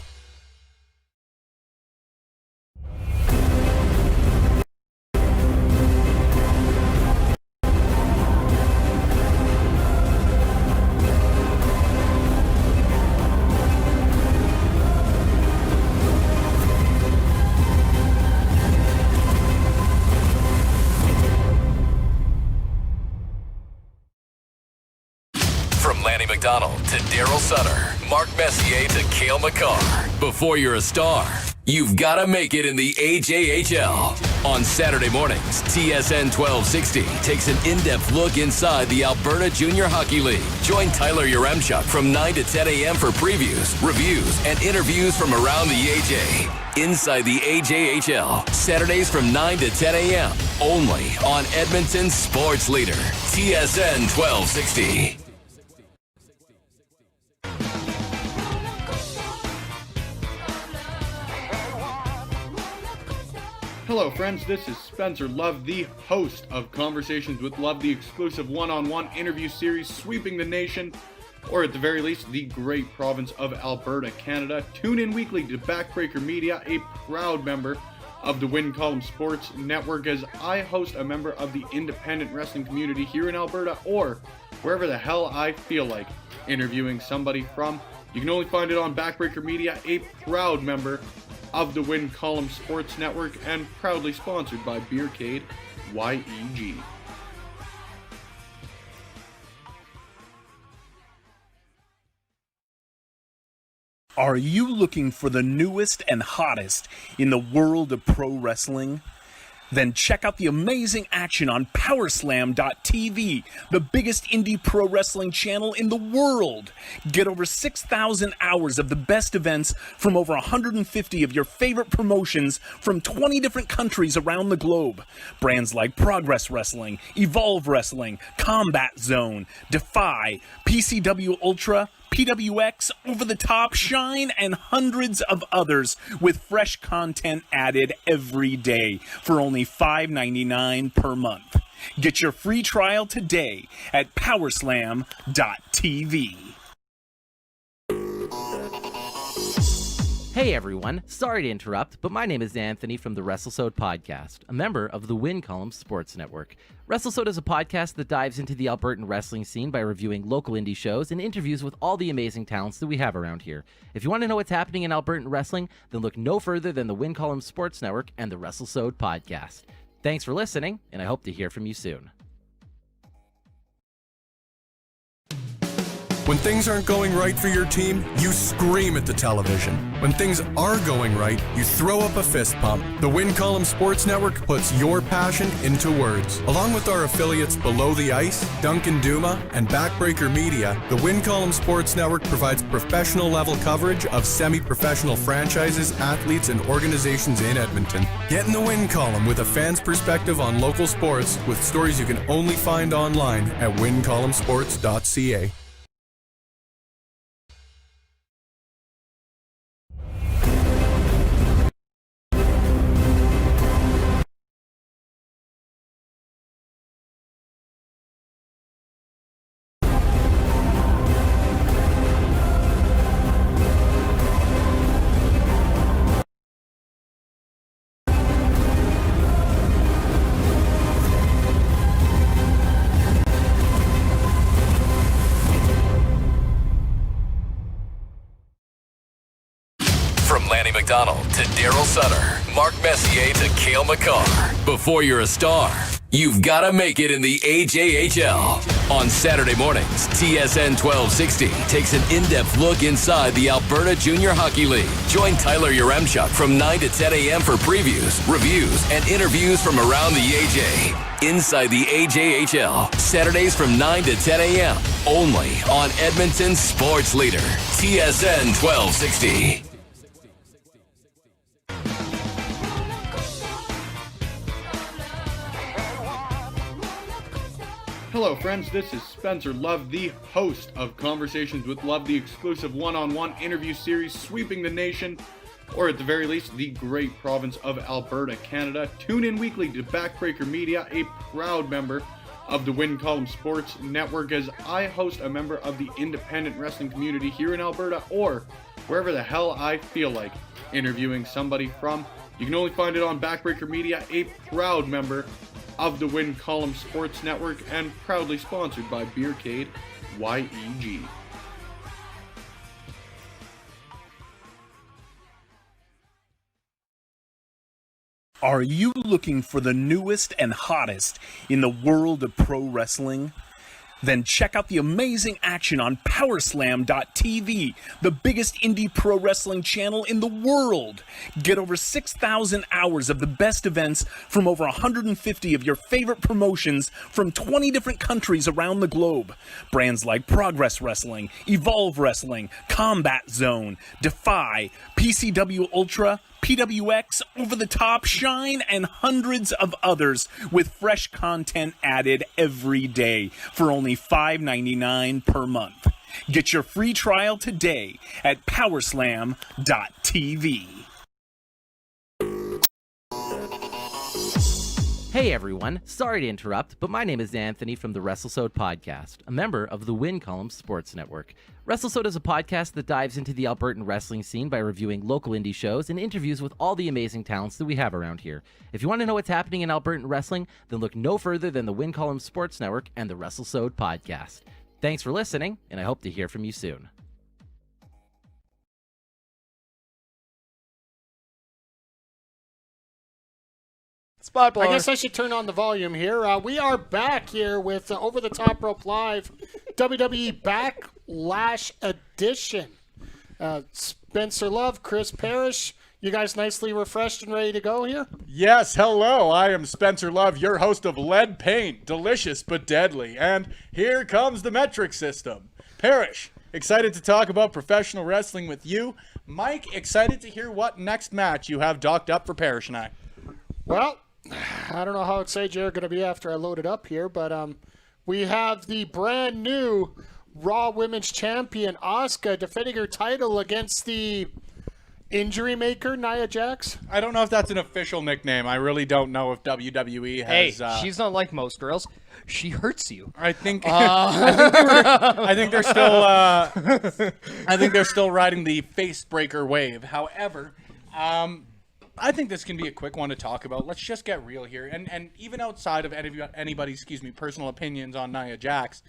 S9: McDonald to Daryl Sutter, Mark Messier to Cale McCarr. Before you're a star, you've got to make it in the AJHL. On Saturday mornings, TSN 1260 takes an in-depth look inside the Alberta Junior Hockey League. Join Tyler Yaremchuk from 9 to 10 a.m. for previews, reviews, and interviews from around the AJ. Inside the AJHL, Saturdays from 9 to 10 a.m. Only on Edmonton's sports leader, TSN 1260.
S10: Hello friends, this is Spencer Love, the host of Conversations with Love, the exclusive one-on-one interview series sweeping the nation, or at the very least, the great province of Alberta, Canada. Tune in weekly to Backbreaker Media, a proud member of the Win Column Sports Network, as I host a member of the independent wrestling community here in Alberta, or wherever the hell I feel like interviewing somebody from. You can only find it on Backbreaker Media, a proud member of the Win Column Sports Network, and proudly sponsored by Beercade YEG.
S11: Are you looking for the newest and hottest in the world of pro wrestling? Then check out the amazing action on Powerslam.tv, the biggest indie pro wrestling channel in the world. Get over 6,000 hours of the best events from over 150 of your favorite promotions from 20 different countries around the globe. Brands like Progress Wrestling, Evolve Wrestling, Combat Zone, Defy, PCW Ultra, PWX, Over the Top, Shine, and hundreds of others with fresh content added every day for only $5.99 per month. Get your free trial today at Powerslam.tv.
S12: Hey everyone, sorry to interrupt, but my name is Anthony from the WrestleSode podcast, a member of the Win Column Sports Network. WrestleSode is a podcast that dives into the Albertan wrestling scene by reviewing local indie shows and interviews with all the amazing talents that we have around here. If you want to know what's happening in Albertan wrestling, then look no further than the Win Column Sports Network and the WrestleSode podcast. Thanks for listening, and I hope to hear from you soon.
S8: When things aren't going right for your team, you scream at the television. When things are going right, you throw up a fist pump. The Win Column Sports Network puts your passion into words. Along with our affiliates Below the Ice, Duncan Duma, and Backbreaker Media, the Win Column Sports Network provides professional level coverage of semi-professional franchises, athletes, and organizations in Edmonton. Get in the Win Column with a fan's perspective on local sports with stories you can only find online at wincolumnsports.ca.
S9: McDonald to Daryl Sutter, Mark Messier to Cale Makar. Before you're a star, you've got to make it in the AJHL. On Saturday mornings, TSN 1260 takes an in-depth look inside the Alberta Junior Hockey League. Join Tyler Yaremchuk from 9 to 10 a.m. for previews, reviews, and interviews from around the AJ. Inside the AJHL, Saturdays from 9 to 10 a.m. Only on Edmonton's sports leader, TSN 1260.
S10: Hello friends, this is Spencer Love, the host of Conversations with Love, the exclusive one-on-one interview series sweeping the nation, or at the very least, the great province of Alberta, Canada. Tune in weekly to Backbreaker Media, a proud member of the Win Column Sports Network, as I host a member of the independent wrestling community here in Alberta, or wherever the hell I feel like interviewing somebody from. You can only find it on Backbreaker Media, a proud member of the Win Column Sports Network, and proudly sponsored by Beercade YEG.
S11: Are you looking for the newest and hottest in the world of pro wrestling? Then check out the amazing action on Powerslam.tv, the biggest indie pro wrestling channel in the world. Get over 6,000 hours of the best events from over 150 of your favorite promotions from 20 different countries around the globe. Brands like Progress Wrestling, Evolve Wrestling, Combat Zone, Defy, PCW Ultra, PWX, Over the Top, Shine, and hundreds of others with fresh content added every day for only $5.99 per month. Get your free trial today at Powerslam.tv.
S12: Hey everyone, sorry to interrupt, but my name is Anthony from the WrestleSode podcast, a member of the Win Column Sports Network. WrestleSode is a podcast that dives into the Albertan wrestling scene by reviewing local indie shows and interviews with all the amazing talents that we have around here. If you want to know what's happening in Albertan wrestling, then look no further than the Win Column Sports Network and the WrestleSode podcast. Thanks for listening, and I hope to hear from you soon.
S5: Spot blower. I guess I should turn on the volume here. We are back here with Over the Top Rope Live WWE Backlash Edition. Spencer Love, Chris Parrish, you guys nicely refreshed and ready to go here?
S7: Yes, hello. I am Spencer Love, your host of Lead Paint, delicious but deadly. And here comes the metric system. Parrish, excited to talk about professional wrestling with you. Mike, excited to hear what next match you have docked up for Parrish and I.
S5: Well, I don't know how excited you're going to be after I load it up here, but we have the brand new Raw Women's Champion, Asuka, defending her title against the injury maker, Nya Jax.
S7: I don't know if that's an official nickname. I really don't know if WWE has...
S6: Hey, she's not like most girls. She hurts you.
S7: I think I think they're still I think they're still riding the face breaker wave. However, I think this can be a quick one to talk about. Let's just get real here. And even outside of anybody's, personal opinions on Nya Jax,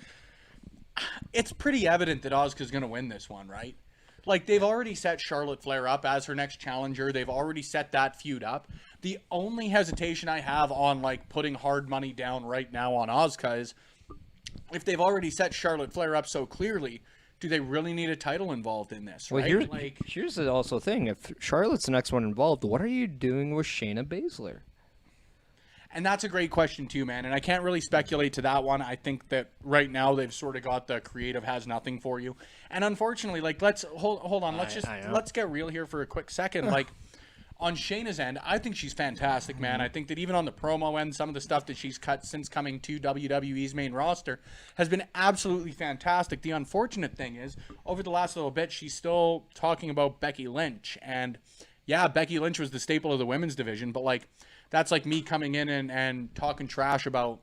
S7: it's pretty evident that Asuka's going to win this one, right? Like, they've already set Charlotte Flair up as her next challenger. They've already set that feud up. The only hesitation I have on, like, putting hard money down right now on Asuka is if they've already set Charlotte Flair up so clearly, do they really need a title involved in this?
S6: Well,
S7: Right?
S6: here's the also thing. If Charlotte's the next one involved, what are you doing with Shayna Baszler?
S7: And that's a great question too, man. And I can't really speculate to that one. I think that right now they've sort of got the creative has nothing for you. And unfortunately, like, let's hold on. Let's get real here for a quick second. Like, on Shayna's end, I think she's fantastic, man. I think that even on the promo end, some of the stuff that she's cut since coming to WWE's main roster has been absolutely fantastic. The unfortunate thing is, over the last little bit, she's still talking about Becky Lynch. And yeah, Becky Lynch was the staple of the women's division, but like, that's like me coming in and talking trash about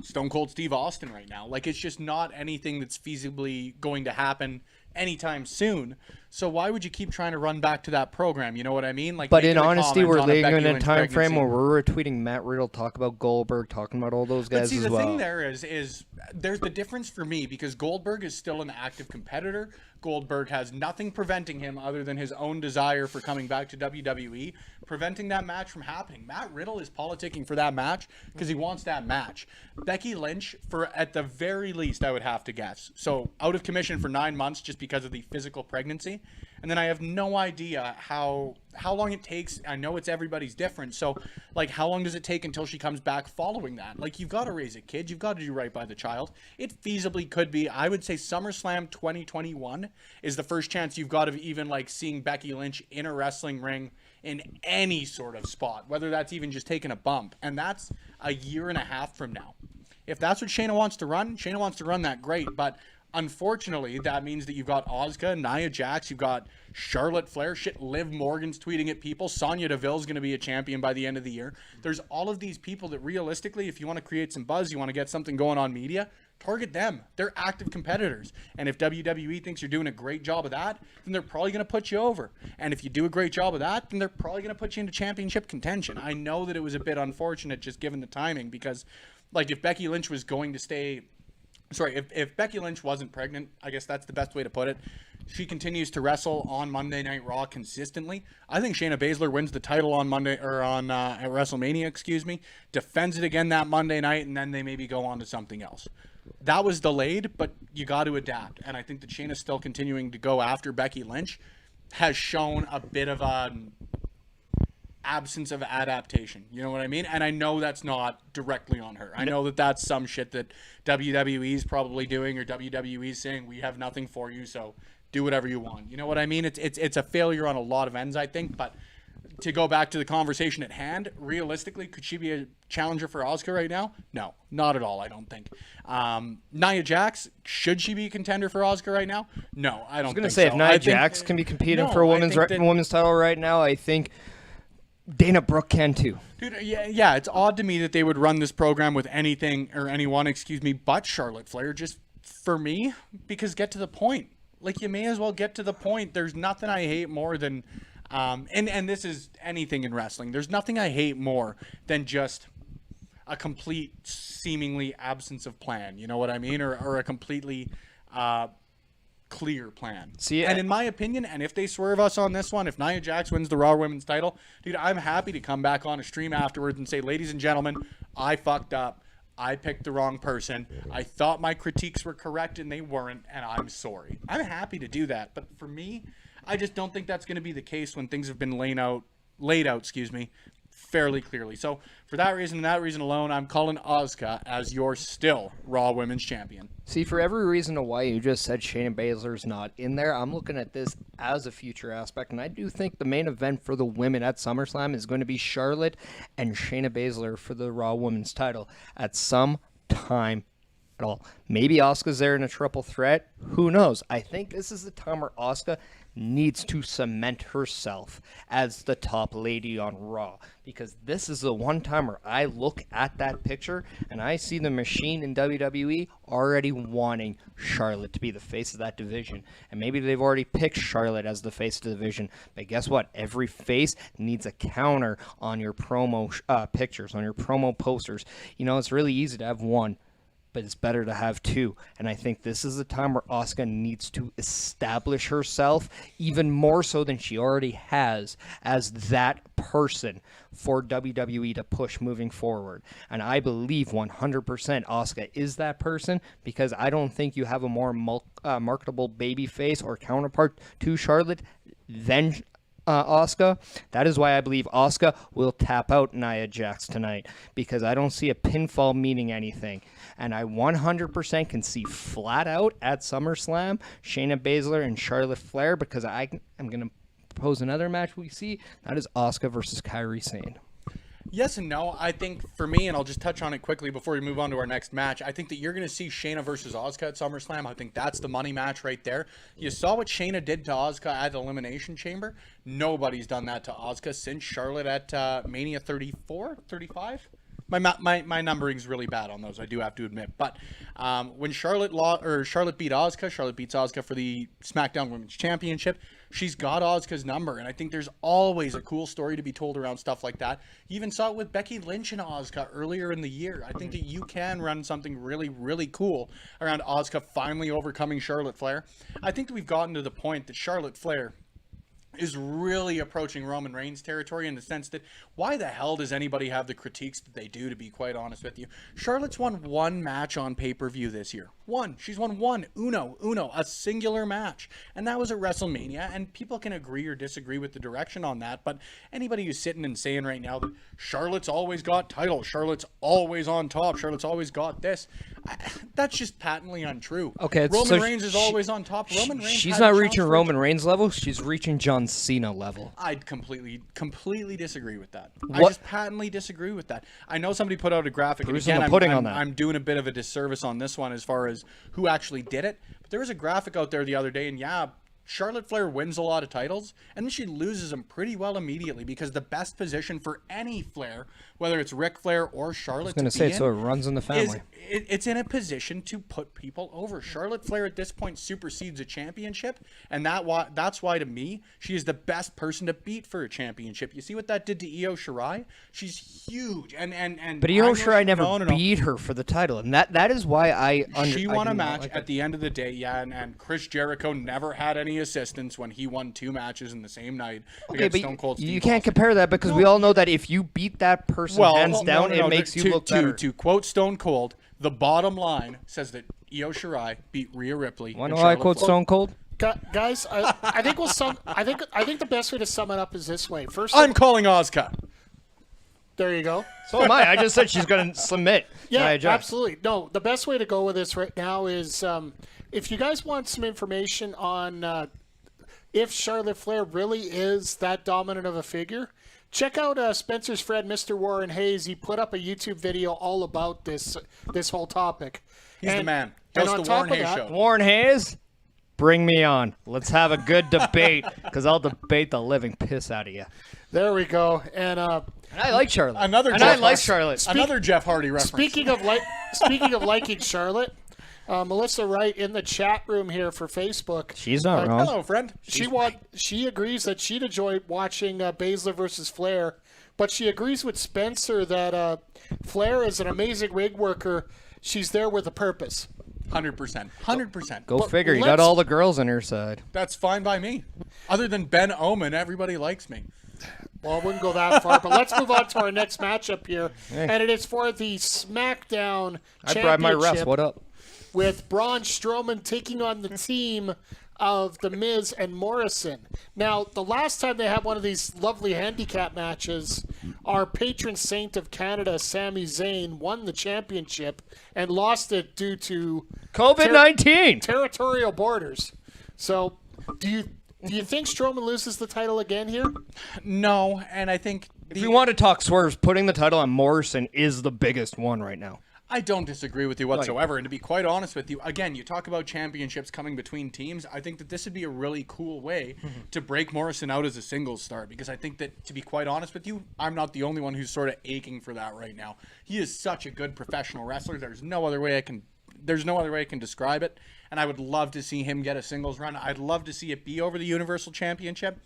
S7: Stone Cold Steve Austin right now. Like, it's just not anything that's feasibly going to happen anytime soon. So why would you keep trying to run back to that program? You know what I mean? Like,
S6: but in honesty, we're living in a
S7: Lynch
S6: time
S7: pregnancy.
S6: frame where we're retweeting Matt Riddle, talk about Goldberg, talking about all those guys
S7: But see,
S6: as
S7: the
S6: well.
S7: thing there is there's the difference for me, because Goldberg is still an active competitor. Goldberg has nothing preventing him other than his own desire for coming back to WWE, preventing that match from happening. Matt Riddle is politicking for that match because he wants that match. Becky Lynch, for at the very least, I would have to guess, so out of commission for 9 months just because of the physical pregnancy. And then I have no idea how long it takes. I know it's everybody's different. So, like, how long does it take until she comes back following that? Like, you've got to raise a kid. You've got to do right by the child. It feasibly could be, I would say SummerSlam 2021 is the first chance you've got of even, like, seeing Becky Lynch in a wrestling ring in any sort of spot, whether that's even just taking a bump. And that's a year and a half from now. If that's what Shayna wants to run that, great. But unfortunately, that means that you've got Asuka, Nia Jax, you've got Charlotte Flair, Liv Morgan's tweeting at people. Sonya Deville's going to be a champion by the end of the year. There's all of these people that realistically, if you want to create some buzz, you want to get something going on media, target them. They're active competitors. And if WWE thinks you're doing a great job of that, then they're probably going to put you over. And if you do a great job of that, then they're probably going to put you into championship contention. I know that it was a bit unfortunate just given the timing, because, like, if Becky Lynch was going to stay... Sorry, if Becky Lynch wasn't pregnant, I guess that's the best way to put it, she continues to wrestle on Monday Night Raw consistently. I think Shayna Baszler wins the title on Monday, or on at WrestleMania, defends it again that Monday night, and then they maybe go on to something else. That was delayed, but you got to adapt. And I think that Shayna still continuing to go after Becky Lynch has shown a bit of an absence of adaptation. You know what I mean? And I know that's not directly on her. I know that that's some shit that WWE's probably doing, or WWE's saying, we have nothing for you, so do whatever you want. You know what I mean? It's a failure on a lot of ends, I think. But to go back to the conversation at hand, realistically, could she be a challenger for Asuka right now? No, not at all, I don't think. Nia Jax, should she be a contender for Asuka right now? No, I don't think so.
S6: I was going to say, if Nia Jax can be competing for a women's title right now, I think Dana Brooke can too.
S7: Dude, yeah, it's odd to me that they would run this program with anyone, but Charlotte Flair, just for me, because get to the point. Like, you may as well get to the point. There's nothing I hate more than, and this is anything in wrestling, there's nothing I hate more than just a complete seemingly absence of plan. You know what I mean? Or a completely clear plan. And in my opinion, and if they swerve us on this one, if Nia Jax wins the Raw Women's title, dude, I'm happy to come back on a stream afterwards and say, ladies and gentlemen, I fucked up. I picked the wrong person. I thought my critiques were correct and they weren't, and I'm sorry. I'm happy to do that. But for me, I just don't think that's going to be the case when things have been laid out, fairly clearly. So for that reason and that reason alone, I'm calling Asuka as your still Raw Women's Champion.
S6: See, for every reason of why you just said Shayna Baszler's not in there, I'm looking at this as a future aspect, and I do think the main event for the women at SummerSlam is going to be Charlotte and Shayna Baszler for the Raw Women's title at some time at all. Maybe Asuka's there in a triple threat. Who knows? I think this is the time where Asuka needs to cement herself as the top lady on Raw, because this is the one time where I look at that picture and I see the machine in WWE already wanting Charlotte to be the face of that division. And maybe they've already picked Charlotte as the face of the division, but guess what? Every face needs a counter on your promo pictures, on your promo posters. You know, it's really easy to have one but it's better to have two. And I think this is the time where Asuka needs to establish herself even more so than she already has as that person for WWE to push moving forward. And I believe 100% Asuka is that person, because I don't think you have a more marketable babyface or counterpart to Charlotte than Asuka. That is why I believe Asuka will tap out Nia Jax tonight, because I don't see a pinfall meaning anything. And I 100% can see flat out at SummerSlam Shayna Baszler and Charlotte Flair, because I'm going to propose another match we see. That is Asuka versus Kairi Sane.
S7: Yes and no. I think for me, and I'll just touch on it quickly before we move on to our next match, I think that you're going to see Shayna versus Asuka at SummerSlam. I think that's the money match right there. You saw what Shayna did to Asuka at Elimination Chamber. Nobody's done that to Asuka since Charlotte at Mania 34, 35. My numbering is really bad on those, I do have to admit. But when Charlotte beat Asuka, Charlotte beats Asuka for the SmackDown Women's Championship. She's got Asuka's number, and I think there's always a cool story to be told around stuff like that. You even saw it with Becky Lynch and Asuka earlier in the year. I think that you can run something really, really cool around Asuka finally overcoming Charlotte Flair. I think that we've gotten to the point that Charlotte Flair is really approaching Roman Reigns territory, in the sense that why the hell does anybody have the critiques that they do, to be quite honest with you? Charlotte's won one match on pay-per-view this year. One. She's won one. Uno, a singular match. And that was at WrestleMania, and people can agree or disagree with the direction on that, but anybody who's sitting and saying right now that Charlotte's always got titles, Charlotte's always on top, Charlotte's always got this, that's just patently untrue.
S6: Okay,
S7: Roman Reigns is always on top. Roman Reigns.
S6: She's not reaching Roman Reigns level. She's reaching John Cena level.
S7: I'd completely disagree with that. I just patently disagree with that. I know somebody put out a graphic, and again, I'm doing a bit of a disservice on this one as far as who actually did it. But there was a graphic out there the other day, and yeah, Charlotte Flair wins a lot of titles, and then she loses them pretty well immediately, because the best position for any Flair, whether it's Ric Flair or Charlotte,
S6: so it runs in the family.
S7: It's in a position to put people over. Charlotte Flair at this point supersedes a championship, and that's why to me she is the best person to beat for a championship. You see what that did to Io Shirai? She's huge, and
S6: but Io Shirai never beat her for the title, and that is why
S7: she won a match at the end of the day. Yeah, and Chris Jericho never had any assistance when he won two matches in the same night.
S6: Okay, but Stone Cold you can't compare that, because we all know that if you beat that person hands down, it makes you look better.
S7: To quote Stone Cold, the bottom line says that Io Shirai beat Rhea Ripley.
S6: Why do I quote Stone Cold?
S5: Guys, I think I think the best way to sum it up is this way. First,
S7: I'm calling Asuka.
S5: There you go.
S6: So am I. I just said she's going to submit.
S5: Yeah, absolutely. No, the best way to go with this right now is if you guys want some information on if Charlotte Flair really is that dominant of a figure, check out Spencer's friend, Mr. Warren Hayes. He put up a YouTube video all about this whole topic.
S7: He's the man. That's the Warren Hayes show.
S6: Warren Hayes, bring me on. Let's have a good debate, because I'll debate the living piss out of you.
S5: There we go. And
S6: I like Charlotte.
S7: Another Jeff Hardy reference.
S5: Speaking of liking Charlotte, Melissa Wright in the chat room here for Facebook.
S6: She's not wrong.
S7: Hello, friend.
S5: She agrees that she'd enjoy watching Baszler versus Flair, but she agrees with Spencer that Flair is an amazing rig worker. She's there with a purpose.
S7: 100%.
S6: Go figure. You got all the girls on her side.
S7: That's fine by me. Other than Ben Omen, everybody likes me.
S5: Well, I wouldn't go that far, but let's move on to our next matchup here, and it is for the SmackDown Championship.
S6: I bribed my refs. What up?
S5: With Braun Strowman taking on the team of The Miz and Morrison. Now, the last time they had one of these lovely handicap matches, our patron saint of Canada, Sami Zayn, won the championship and lost it due to
S6: COVID-19
S5: territorial borders. So, do you think Strowman loses the title again here?
S7: No, and I think
S6: if you want to talk swerves, putting the title on Morrison is the biggest one right now.
S7: I don't disagree with you whatsoever. And to be quite honest with you, again, you talk about championships coming between teams. I think that this would be a really cool way to break Morrison out as a singles star, because I think that, to be quite honest with you, I'm not the only one who's sort of aching for that right now. He is such a good professional wrestler. There's no other way I can describe it. And I would love to see him get a singles run. I'd love to see it be over the Universal Championship.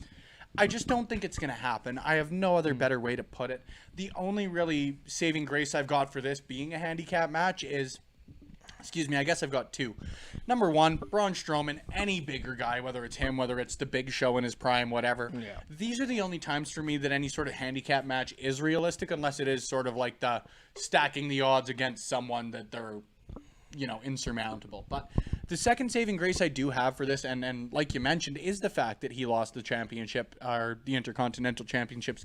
S7: I just don't think it's going to happen. I have no other better way to put it. The only really saving grace I've got for this being a handicap match is Excuse me, I guess I've got two. Number one, Braun Strowman, any bigger guy, whether it's him, whether it's the Big Show in his prime, whatever. Yeah. These are the only times for me that any sort of handicap match is realistic, unless it is sort of like the stacking the odds against someone that they're, insurmountable. But the second saving grace I do have for this, and like you mentioned, is the fact that he lost the championship, or the Intercontinental Championship,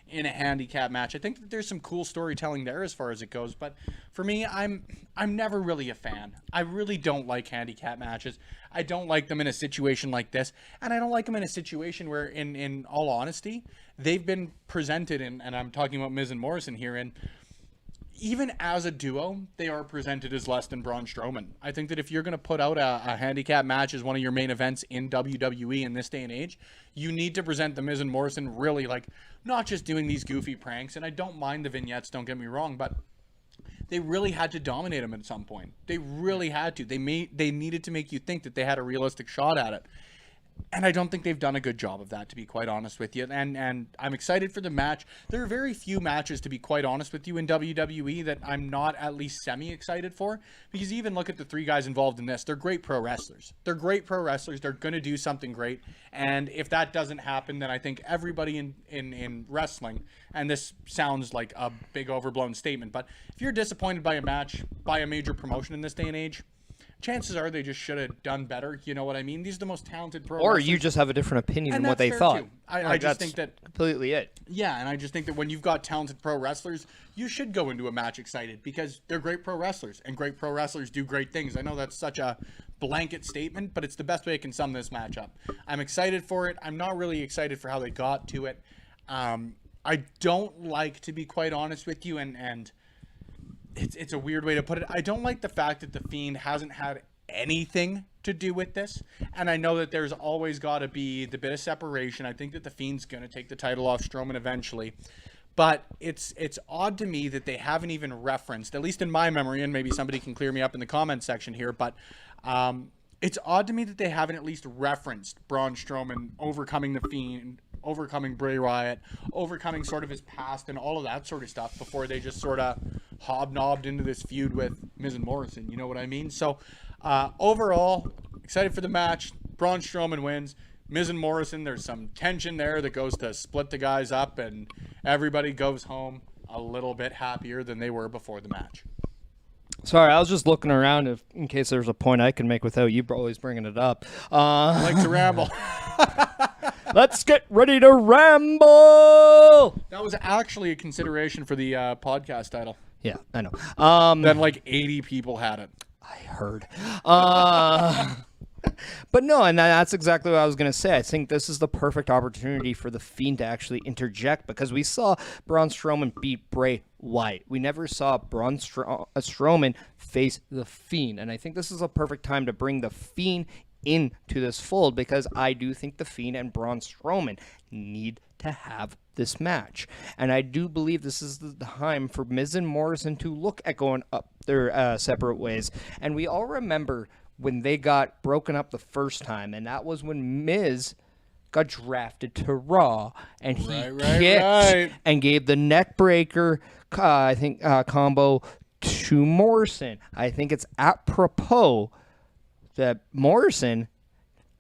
S7: in a handicap match. I think that there's some cool storytelling there as far as it goes, but for me, I'm never really a fan. I really don't like handicap matches. I don't like them in a situation like this, and I don't like them in a situation where, in all honesty, they've been presented in, and I'm talking about Miz and Morrison here, and even as a duo, they are presented as less than Braun Strowman. I think that if you're going to put out a handicap match as one of your main events in WWE in this day and age, you need to present the Miz and Morrison really like not just doing these goofy pranks. And I don't mind the vignettes, don't get me wrong, but they really had to dominate him at some point. They really had to. They needed to make you think that they had a realistic shot at it. And I don't think they've done a good job of that, to be quite honest with you. And I'm excited for the match. There are very few matches, to be quite honest with you, in WWE that I'm not at least semi-excited for. Because even look at the three guys involved in this. They're great pro wrestlers. They're great pro wrestlers. They're going to do something great. And if that doesn't happen, then I think everybody in wrestling, and this sounds like a big overblown statement, but if you're disappointed by a match, by a major promotion in this day and age, chances are they just should have done better. You know what I mean? These are the most talented pro wrestlers.
S6: Or you just have a different opinion than what they thought.
S7: I just think that
S6: completely it.
S7: Yeah, and I just think that when you've got talented pro wrestlers, you should go into a match excited because they're great pro wrestlers, and great pro wrestlers do great things. I know that's such a blanket statement, but it's the best way I can sum this match up. I'm excited for it. I'm not really excited for how they got to it. I don't like, to be quite honest with you, and it's a weird way to put it. I don't like the fact that The Fiend hasn't had anything to do with this. And I know that there's always got to be the bit of separation. I think that The Fiend's going to take the title off Strowman eventually. But it's odd to me that they haven't even referenced, at least in my memory, and maybe somebody can clear me up in the comment section here, but it's odd to me that they haven't at least referenced Braun Strowman overcoming The Fiend, overcoming Bray Wyatt, overcoming sort of his past and all of that sort of stuff before they just sort of hobnobbed into this feud with Miz and Morrison. You know what I mean? So overall, excited for the match. Braun Strowman wins. Miz and Morrison, there's some tension there that goes to split the guys up, and everybody goes home a little bit happier than they were before the match.
S6: Sorry, I was just looking around in case there's a point I can make without you always bringing it up.
S7: I like to ramble.
S6: Let's get ready to ramble.
S7: That was actually a consideration for the podcast title.
S6: Yeah, I know.
S7: Then like 80 people had it.
S6: I heard. But no, and that's exactly what I was going to say. I think this is the perfect opportunity for The Fiend to actually interject, because we saw Braun Strowman beat Bray Wyatt. We never saw Braun Strowman face The Fiend, and I think this is a perfect time to bring The Fiend into this fold, because I do think The Fiend and Braun Strowman need to have this match. And I do believe this is the time for Miz and Morrison to look at going up their separate ways. And we all remember when they got broken up the first time, and that was when Miz got drafted to Raw, and he kicked and gave the neck breaker, combo to Morrison. I think it's apropos that Morrison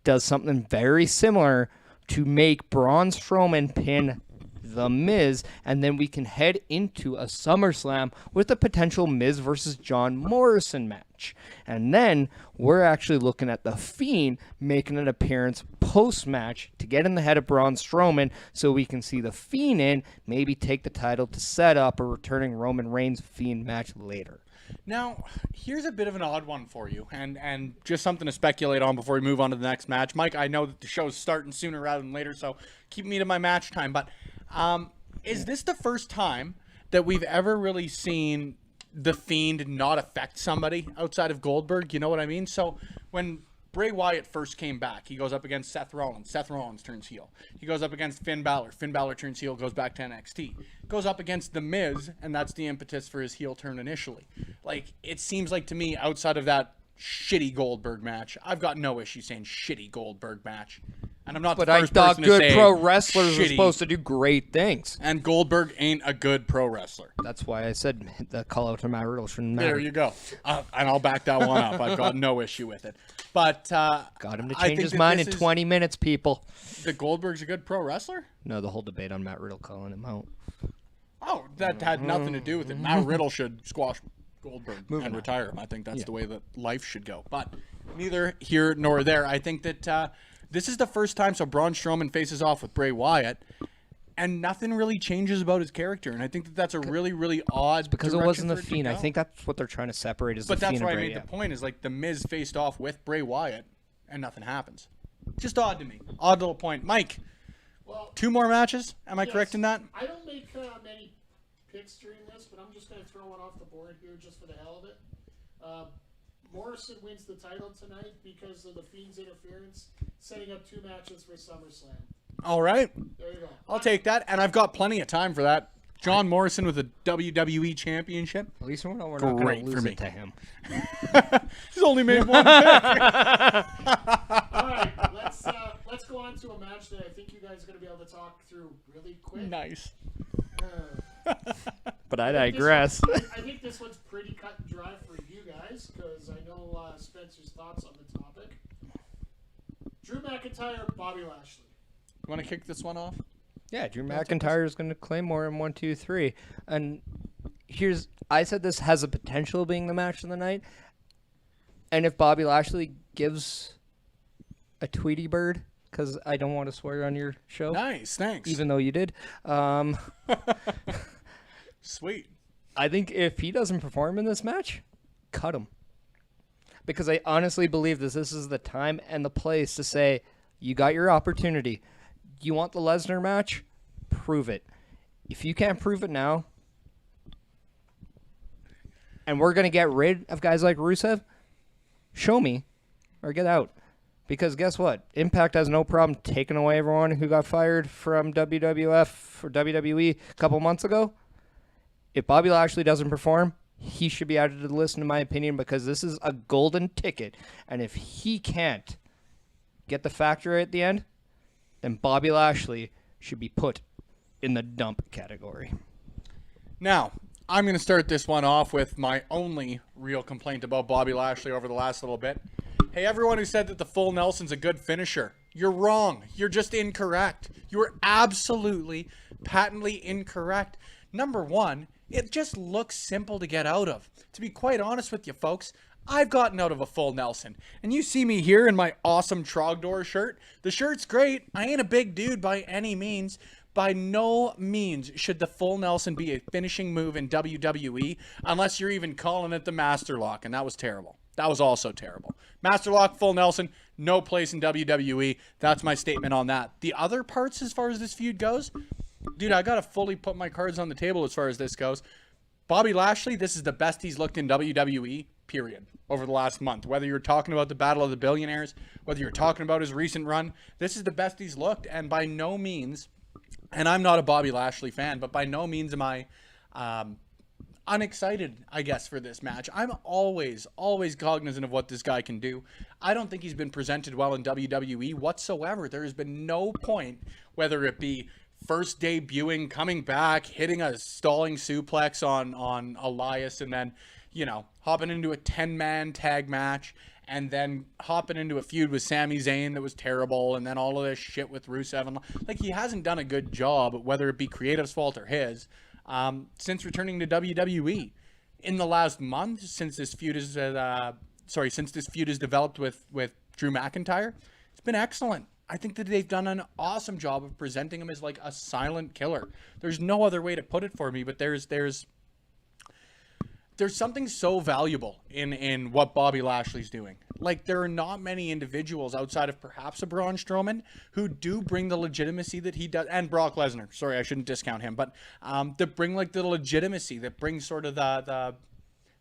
S6: does something very similar to make Braun Strowman pin The Miz, and then we can head into a SummerSlam with a potential Miz versus John Morrison match. And then we're actually looking at The Fiend making an appearance post-match to get in the head of Braun Strowman, so we can see The Fiend in, maybe take the title to set up a returning Roman Reigns Fiend match later.
S7: Now, here's a bit of an odd one for you, and just something to speculate on before we move on to the next match. Mike, I know that the show's starting sooner rather than later, so keep me to my match time, but is this the first time that we've ever really seen The Fiend not affect somebody outside of Goldberg? You know what I mean? So when Bray Wyatt first came back, he goes up against Seth Rollins. Seth Rollins turns heel. He goes up against Finn Balor. Finn Balor turns heel, goes back to NXT. Goes up against The Miz, and that's the impetus for his heel turn initially. Like, it seems like to me, outside of that shitty Goldberg match, I've got no issue saying shitty Goldberg match. And I'm not
S6: But
S7: the
S6: I
S7: first
S6: thought
S7: person to
S6: good
S7: say
S6: pro wrestlers are
S7: shitty.
S6: supposed to do great things.
S7: And Goldberg ain't a good pro wrestler.
S6: That's why I said the call out to Matt Riddle shouldn't matter.
S7: There you go. And I'll back that one up. I've got no issue with it. But
S6: got him to change his mind in 20 minutes, people.
S7: The Goldberg's a good pro wrestler?
S6: No, the whole debate on Matt Riddle calling him out.
S7: Oh, that had nothing to do with it. Matt Riddle should squash Goldberg and retire him. I think that's the way that life should go. But neither here nor there. I think that this is the first time Braun Strowman faces off with Bray Wyatt, and nothing really changes about his character. And I think that that's a really, really odd
S6: because it wasn't the Fiend. I
S7: go.
S6: think that's what they're trying to separate is
S7: but
S6: the Fiend.
S7: But that's why
S6: and
S7: I
S6: Bray,
S7: made the point is like the Miz faced off with Bray Wyatt, and nothing happens. Just odd to me. Odd little point. Mike,
S5: Well,
S7: 2 more matches? Am I correct in that?
S5: I don't make many picks during this, but I'm just going to throw one off the board here just for the hell of it. Morrison wins the title tonight because of the Fiend's interference, setting up 2 matches for SummerSlam.
S7: All right.
S5: There you go.
S7: I'll take that, and I've got plenty of time for that. John Morrison with a WWE Championship.
S6: At least we're not going to lose it to him.
S7: He's only made one pick.
S5: All right, let's go on to a match that I think you guys are going to be able to talk through really quick.
S7: Nice.
S6: But I digress.
S5: I think this one's pretty cut and dry for you guys because I know Spencer's thoughts on the topic. Drew McIntyre, Bobby Lashley.
S7: You want to kick this one off?
S6: Yeah, Drew McIntyre is going to claim more in 1, 2, 3. And I said this has a potential of being the match of the night. And if Bobby Lashley gives a Tweety bird, because I don't want to swear on your show.
S7: Nice, thanks.
S6: Even though you did.
S7: Sweet.
S6: I think if he doesn't perform in this match, cut him. Because I honestly believe this is the time and the place to say, you got your opportunity. You want the Lesnar match? Prove it. If you can't prove it now, and we're going to get rid of guys like Rusev, show me or get out. Because guess what? Impact has no problem taking away everyone who got fired from WWF or WWE a couple months ago. If Bobby Lashley doesn't perform, he should be added to the list, in my opinion, because this is a golden ticket. And if he can't get the factory at the end, then Bobby Lashley should be put in the dump category.
S7: Now, I'm going to start this one off with my only real complaint about Bobby Lashley over the last little bit. Hey, everyone who said that the full Nelson's a good finisher, you're wrong. You're just incorrect. You're absolutely, patently incorrect. Number one, it just looks simple to get out of. To be quite honest with you, folks, I've gotten out of a full Nelson. And you see me here in my awesome Trogdor shirt. The shirt's great. I ain't a big dude by any means. By no means should the full Nelson be a finishing move in WWE unless you're even calling it the Master Lock. And that was terrible. That was also terrible. Master Lock, full Nelson, no place in WWE. That's my statement on that. The other parts as far as this feud goes, dude, I got to fully put my cards on the table as far as this goes. Bobby Lashley, this is the best he's looked in WWE, period, over the last month. Whether you're talking about the Battle of the Billionaires, whether you're talking about his recent run, this is the best he's looked. And by no means, and I'm not a Bobby Lashley fan, but by no means am I unexcited, I guess, for this match. I'm always cognizant of what this guy can do. I don't think he's been presented well in WWE whatsoever. There has been no point, whether it be first debuting, coming back, hitting a stalling suplex on Elias, and then, hopping into a 10-man tag match, and then hopping into a feud with Sami Zayn that was terrible, and then all of this shit with Rusev. And, he hasn't done a good job, whether it be creative's fault or his, since returning to WWE. In the last month, since this feud is developed with Drew McIntyre, it's been excellent. I think that they've done an awesome job of presenting him as like a silent killer. There's no other way to put it for me, but there's something so valuable in what Bobby Lashley's doing. There are not many individuals outside of perhaps a Braun Strowman who do bring the legitimacy that he does, and Brock Lesnar. Sorry, I shouldn't discount him, but that bring the legitimacy, that brings sort of the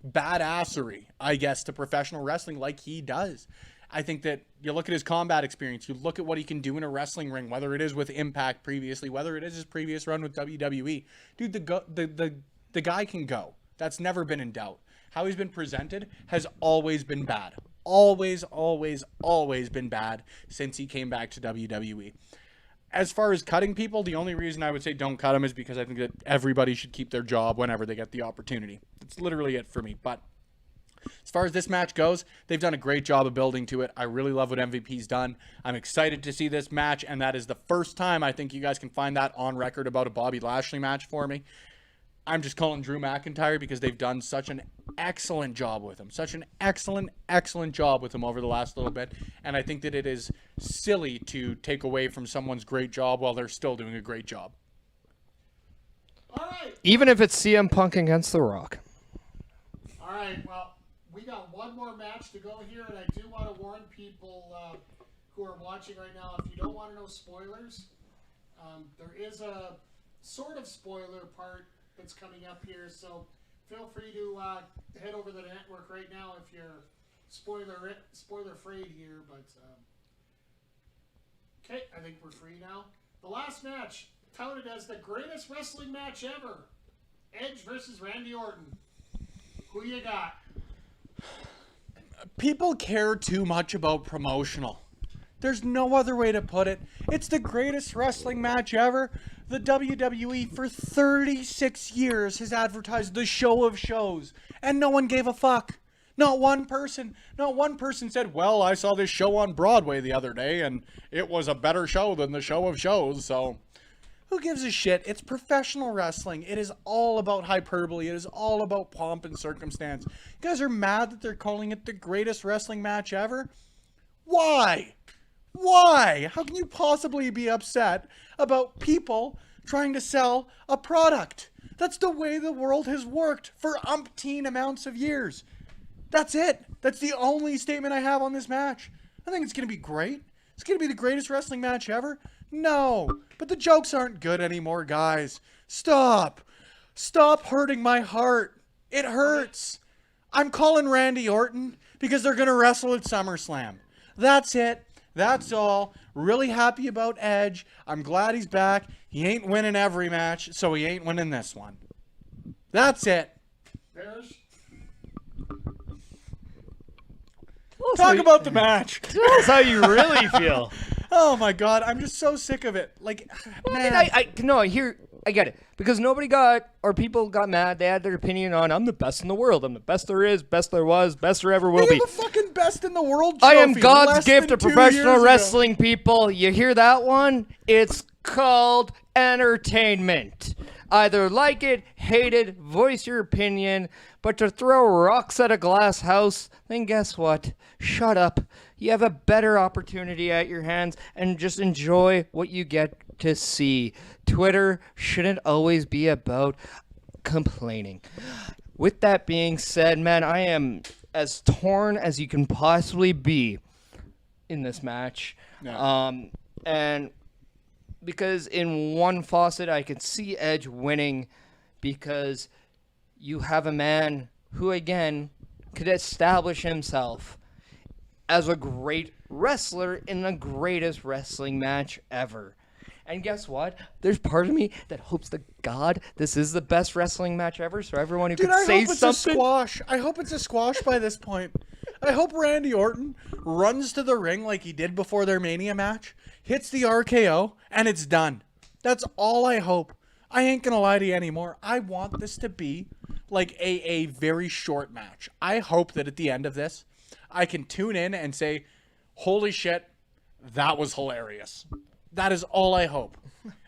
S7: badassery, I guess, to professional wrestling like he does. I think that you look at his combat experience, you look at what he can do in a wrestling ring, whether it is with Impact previously, whether it is his previous run with WWE. Dude, the guy can go. That's never been in doubt. How he's been presented has always been bad.
S13: always been bad since he came back to WWE. As far as cutting people, the only reason I would say don't cut him is because I think that everybody should keep their job whenever they get the opportunity. That's literally it for me. But as far as this match goes, they've done a great job of building to it. I really love what MVP's done. I'm excited to see this match, and that is the first time I think you guys can find that on record about a Bobby Lashley match for me. I'm just calling Drew McIntyre because they've done such an excellent job with him. Such an excellent job with him over the last little bit. And I think that it is silly to take away from someone's great job while they're still doing a great job.
S5: All right.
S6: Even if it's CM Punk against The Rock.
S5: All right, well, we got one more match to go here, and I do want to warn people who are watching right now, if you don't want to know spoilers, there is a sort of spoiler part that's coming up here, so feel free to head over to the network right now if you're spoiler afraid here. But okay, I think we're free now. The last match, touted as the greatest wrestling match ever, Edge versus Randy Orton. Who you got?
S13: People care too much about promotional. There's no other way to put it. It's the greatest wrestling match ever. The WWE for 36 years has advertised the show of shows, and no one gave a fuck. Not one person said, well, I saw this show on Broadway the other day, and it was a better show than the show of shows, so who gives a shit? It's professional wrestling. It is all about hyperbole. It is all about pomp and circumstance. You guys are mad that they're calling it the greatest wrestling match ever? Why? Why? How can you possibly be upset about people trying to sell a product? That's the way the world has worked for umpteen amounts of years. That's it. That's the only statement I have on this match. I think it's going to be great. It's going to be the greatest wrestling match ever. No, but the jokes aren't good anymore, guys. Stop. Stop hurting my heart. It hurts. I'm calling Randy Orton because they're going to wrestle at SummerSlam. That's it. That's all. Really happy about Edge. I'm glad he's back. He ain't winning every match, so he ain't winning this one. That's it.
S5: Bears?
S13: Talk about the match.
S6: Tell us how you really feel.
S13: Oh my God, I'm just so sick of it. Like, man.
S6: I get it. Because people got mad. They had their opinion on, I'm the best in the world. I'm the best there is, best there was, best there ever will be.
S13: The fucking best in the world trophy.
S6: I am God's
S13: less
S6: gift
S13: than
S6: to
S13: 2
S6: professional
S13: years
S6: wrestling,
S13: ago.
S6: people. You hear that one? It's called entertainment. Either like it, hate it, voice your opinion, but to throw rocks at a glass house, then guess what? Shut up. You have a better opportunity at your hands and just enjoy what you get to see. Twitter shouldn't always be about complaining. With that being said, man, I am as torn as you can possibly be in this match.
S13: Yeah.
S6: And because in one faucet, I could see Edge winning because you have a man who, again, could establish himself as a great wrestler in the greatest wrestling match ever. And guess what? There's part of me that hopes to God this is the best wrestling match ever, so everyone who could say something.
S13: I hope it's a squash by this point. I hope Randy Orton runs to the ring like he did before their Mania match, hits the RKO, and it's done. That's all I hope. I ain't gonna lie to you anymore. I want this to be like a very short match. I hope that at the end of this, I can tune in and say, holy shit, that was hilarious. That is all I hope.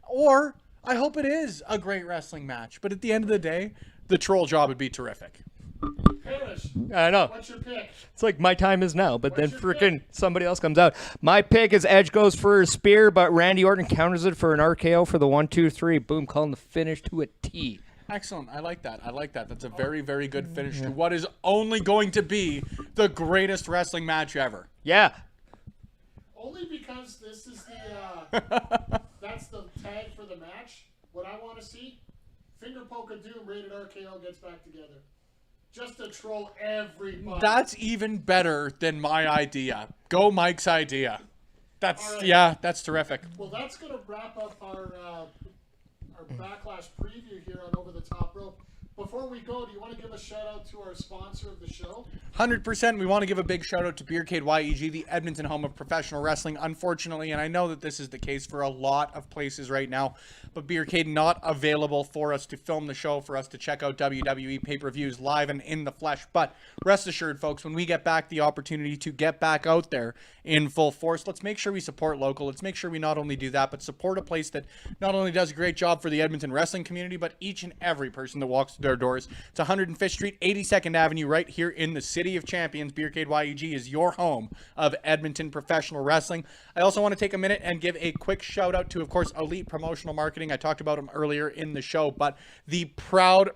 S13: Or I hope it is a great wrestling match. But at the end of the day, the troll job would be terrific.
S5: Parrish,
S6: I know.
S5: what's your pick?
S6: It's like my time is now, but then freaking somebody else comes out. My pick is Edge goes for a spear, but Randy Orton counters it for an RKO for the 1-2-3. Boom, calling the finish to a T.
S13: Excellent. I like that. That's a very, very good finish to what is only going to be the greatest wrestling match ever.
S6: Yeah.
S5: Only because this is the that's the tag for the match. What I want to see, finger poke of doom, rated RKO gets back together. Just to troll everybody.
S13: That's even better than my idea. Go Mike's idea. That's
S5: All right.
S13: Yeah, that's terrific.
S5: Well, that's going to wrap up our Backlash preview here on Over the Top Rope. Before we go, do you want to give a shout out to our sponsor of the show?
S13: 100%. We want to give a big shout out to Beercade YEG, the Edmonton home of professional wrestling. Unfortunately, and I know that this is the case for a lot of places right now, but Beercade not available for us to film the show, for us to check out WWE pay-per-views live and in the flesh. But rest assured, folks, when we get back the opportunity to get back out there in full force, let's make sure we support local. Let's make sure we not only do that, but support a place that not only does a great job for the Edmonton wrestling community, but each and every person that walks through their doors. It's 105th Street, 82nd Avenue, right here in the City of Champions. Beercade YEG is your home of Edmonton professional wrestling. I also want to take a minute and give a quick shout out to, of course, Elite Promotional Marketing. I talked about them earlier in the show, but the proud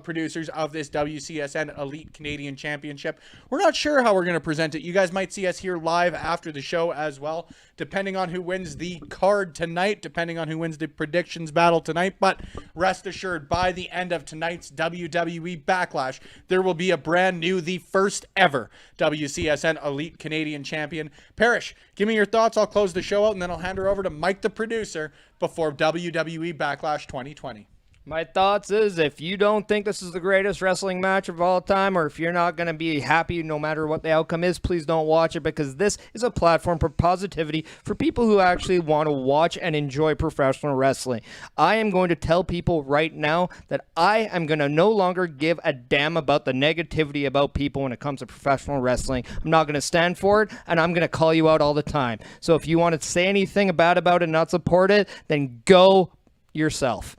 S13: producers of this WCSN Elite Canadian Championship. We're not sure how we're going to present it. You guys might see us here live after the show as well, depending on who wins the card tonight, depending on who wins the predictions battle tonight. But rest assured, by the end of tonight's WWE Backlash, there will be a brand new, the first ever WCSN Elite Canadian Champion. Parrish, give me your thoughts. I'll close the show out, and then I'll hand her over to Mike, the producer, before WWE Backlash 2020.
S6: My thoughts is, if you don't think this is the greatest wrestling match of all time, or if you're not going to be happy no matter what the outcome is, please don't watch it, because this is a platform for positivity for people who actually want to watch and enjoy professional wrestling. I am going to tell people right now that I am going to no longer give a damn about the negativity about people when it comes to professional wrestling. I'm not going to stand for it, and I'm going to call you out all the time. So if you want to say anything bad about it and not support it, then go yourself.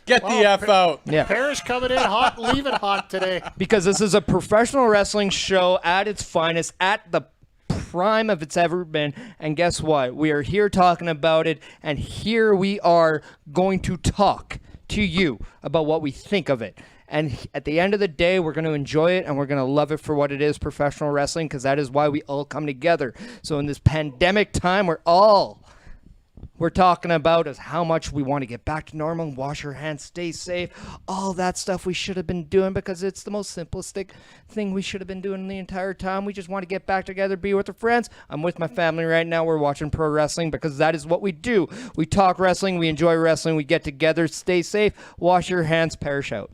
S13: Get the F out.
S6: Yeah.
S5: Parrish coming in hot, leaving hot today.
S6: Because this is a professional wrestling show at its finest, at the prime of it's ever been. And guess what? We are here talking about it, and here we are going to talk to you about what we think of it. And at the end of the day, we're going to enjoy it, and we're going to love it for what it is, professional wrestling, because that is why we all come together. So in this pandemic time, we're talking about is how much we want to get back to normal, wash our hands, stay safe, all that stuff we should have been doing, because it's the most simplistic thing we should have been doing the entire time. We just want to get back together, be with our friends. I'm with my family right now. We're watching pro wrestling because that is what we do. We talk wrestling, we enjoy wrestling, we get together, stay safe, wash your hands, perish out.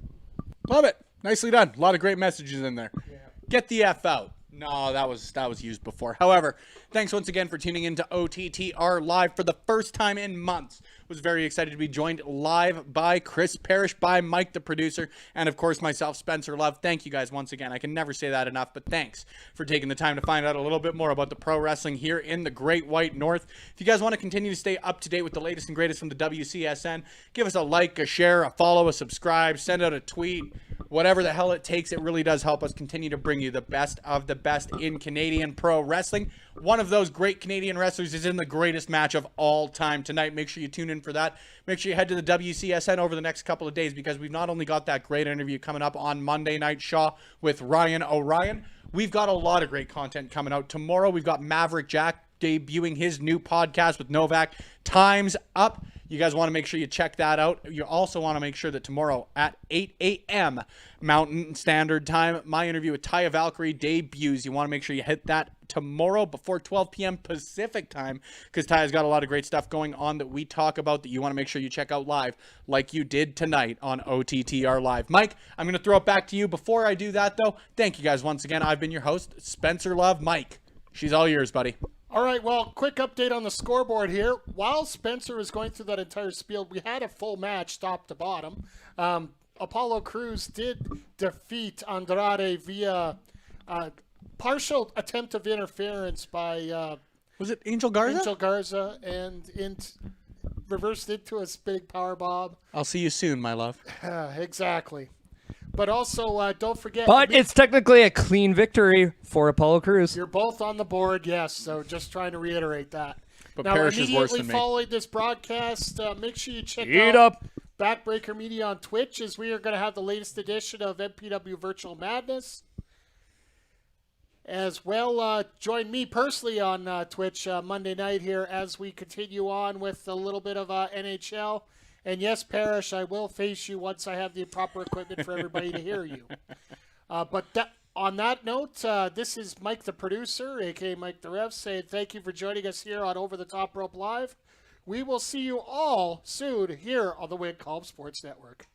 S13: Love it. Nicely done. A lot of great messages in there. Yeah. Get the F out. No, that was used before. However, thanks once again for tuning in to OTTR Live for the first time in months. Was very excited to be joined live by Chris Parrish, by Mike, the producer, and of course myself, Spencer Love. Thank you guys once again. I can never say that enough, but thanks for taking the time to find out a little bit more about the pro wrestling here in the Great White North. If you guys want to continue to stay up to date with the latest and greatest from the WCSN, give us a like, a share, a follow, a subscribe, send out a tweet. Whatever the hell it takes, it really does help us continue to bring you the best of the best in Canadian pro wrestling. One of those great Canadian wrestlers is in the greatest match of all time tonight. Make sure you tune in for that. Make sure you head to the WCSN over the next couple of days, because we've not only got that great interview coming up on Monday Night Shaw with Ryan O'Ryan, we've got a lot of great content coming out. Tomorrow, we've got Maverick Jack debuting his new podcast with Novak, Time's Up. You guys want to make sure you check that out. You also want to make sure that tomorrow at 8 a.m. Mountain Standard Time, my interview with Taya Valkyrie debuts. You want to make sure you hit that tomorrow before 12 p.m. Pacific Time, because Taya's got a lot of great stuff going on that we talk about that you want to make sure you check out live, like you did tonight on OTTR Live. Mike, I'm going to throw it back to you. Before I do that, though, thank you guys once again. I've been your host, Spencer Love. Mike, she's all yours, buddy.
S5: All right, well, quick update on the scoreboard here. While Spencer was going through that entire spiel, we had a full match top to bottom. Apollo Crews did defeat Andrade via partial attempt of interference by...
S13: was it Angel Garza?
S5: Angel Garza, and reversed into a big power bomb.
S13: I'll see you soon, my love.
S5: Exactly. But also, don't forget...
S6: But it's technically a clean victory for Apollo Crews.
S5: You're both on the board, yes. So just trying to reiterate that.
S13: But
S5: now,
S13: Parrish is worse than me.
S5: immediately following this broadcast, make sure you check
S6: out
S5: Backbreaker Media on Twitch, as we are going to have the latest edition of MPW Virtual Madness. As well, join me personally on Twitch Monday night here as we continue on with a little bit of NHL. And yes, Parrish, I will face you once I have the proper equipment for everybody to hear you. On that note, this is Mike the producer, a.k.a. Mike the Rev, saying thank you for joining us here on Over the Top Rope Live. We will see you all soon here on the Win Column Sports Network.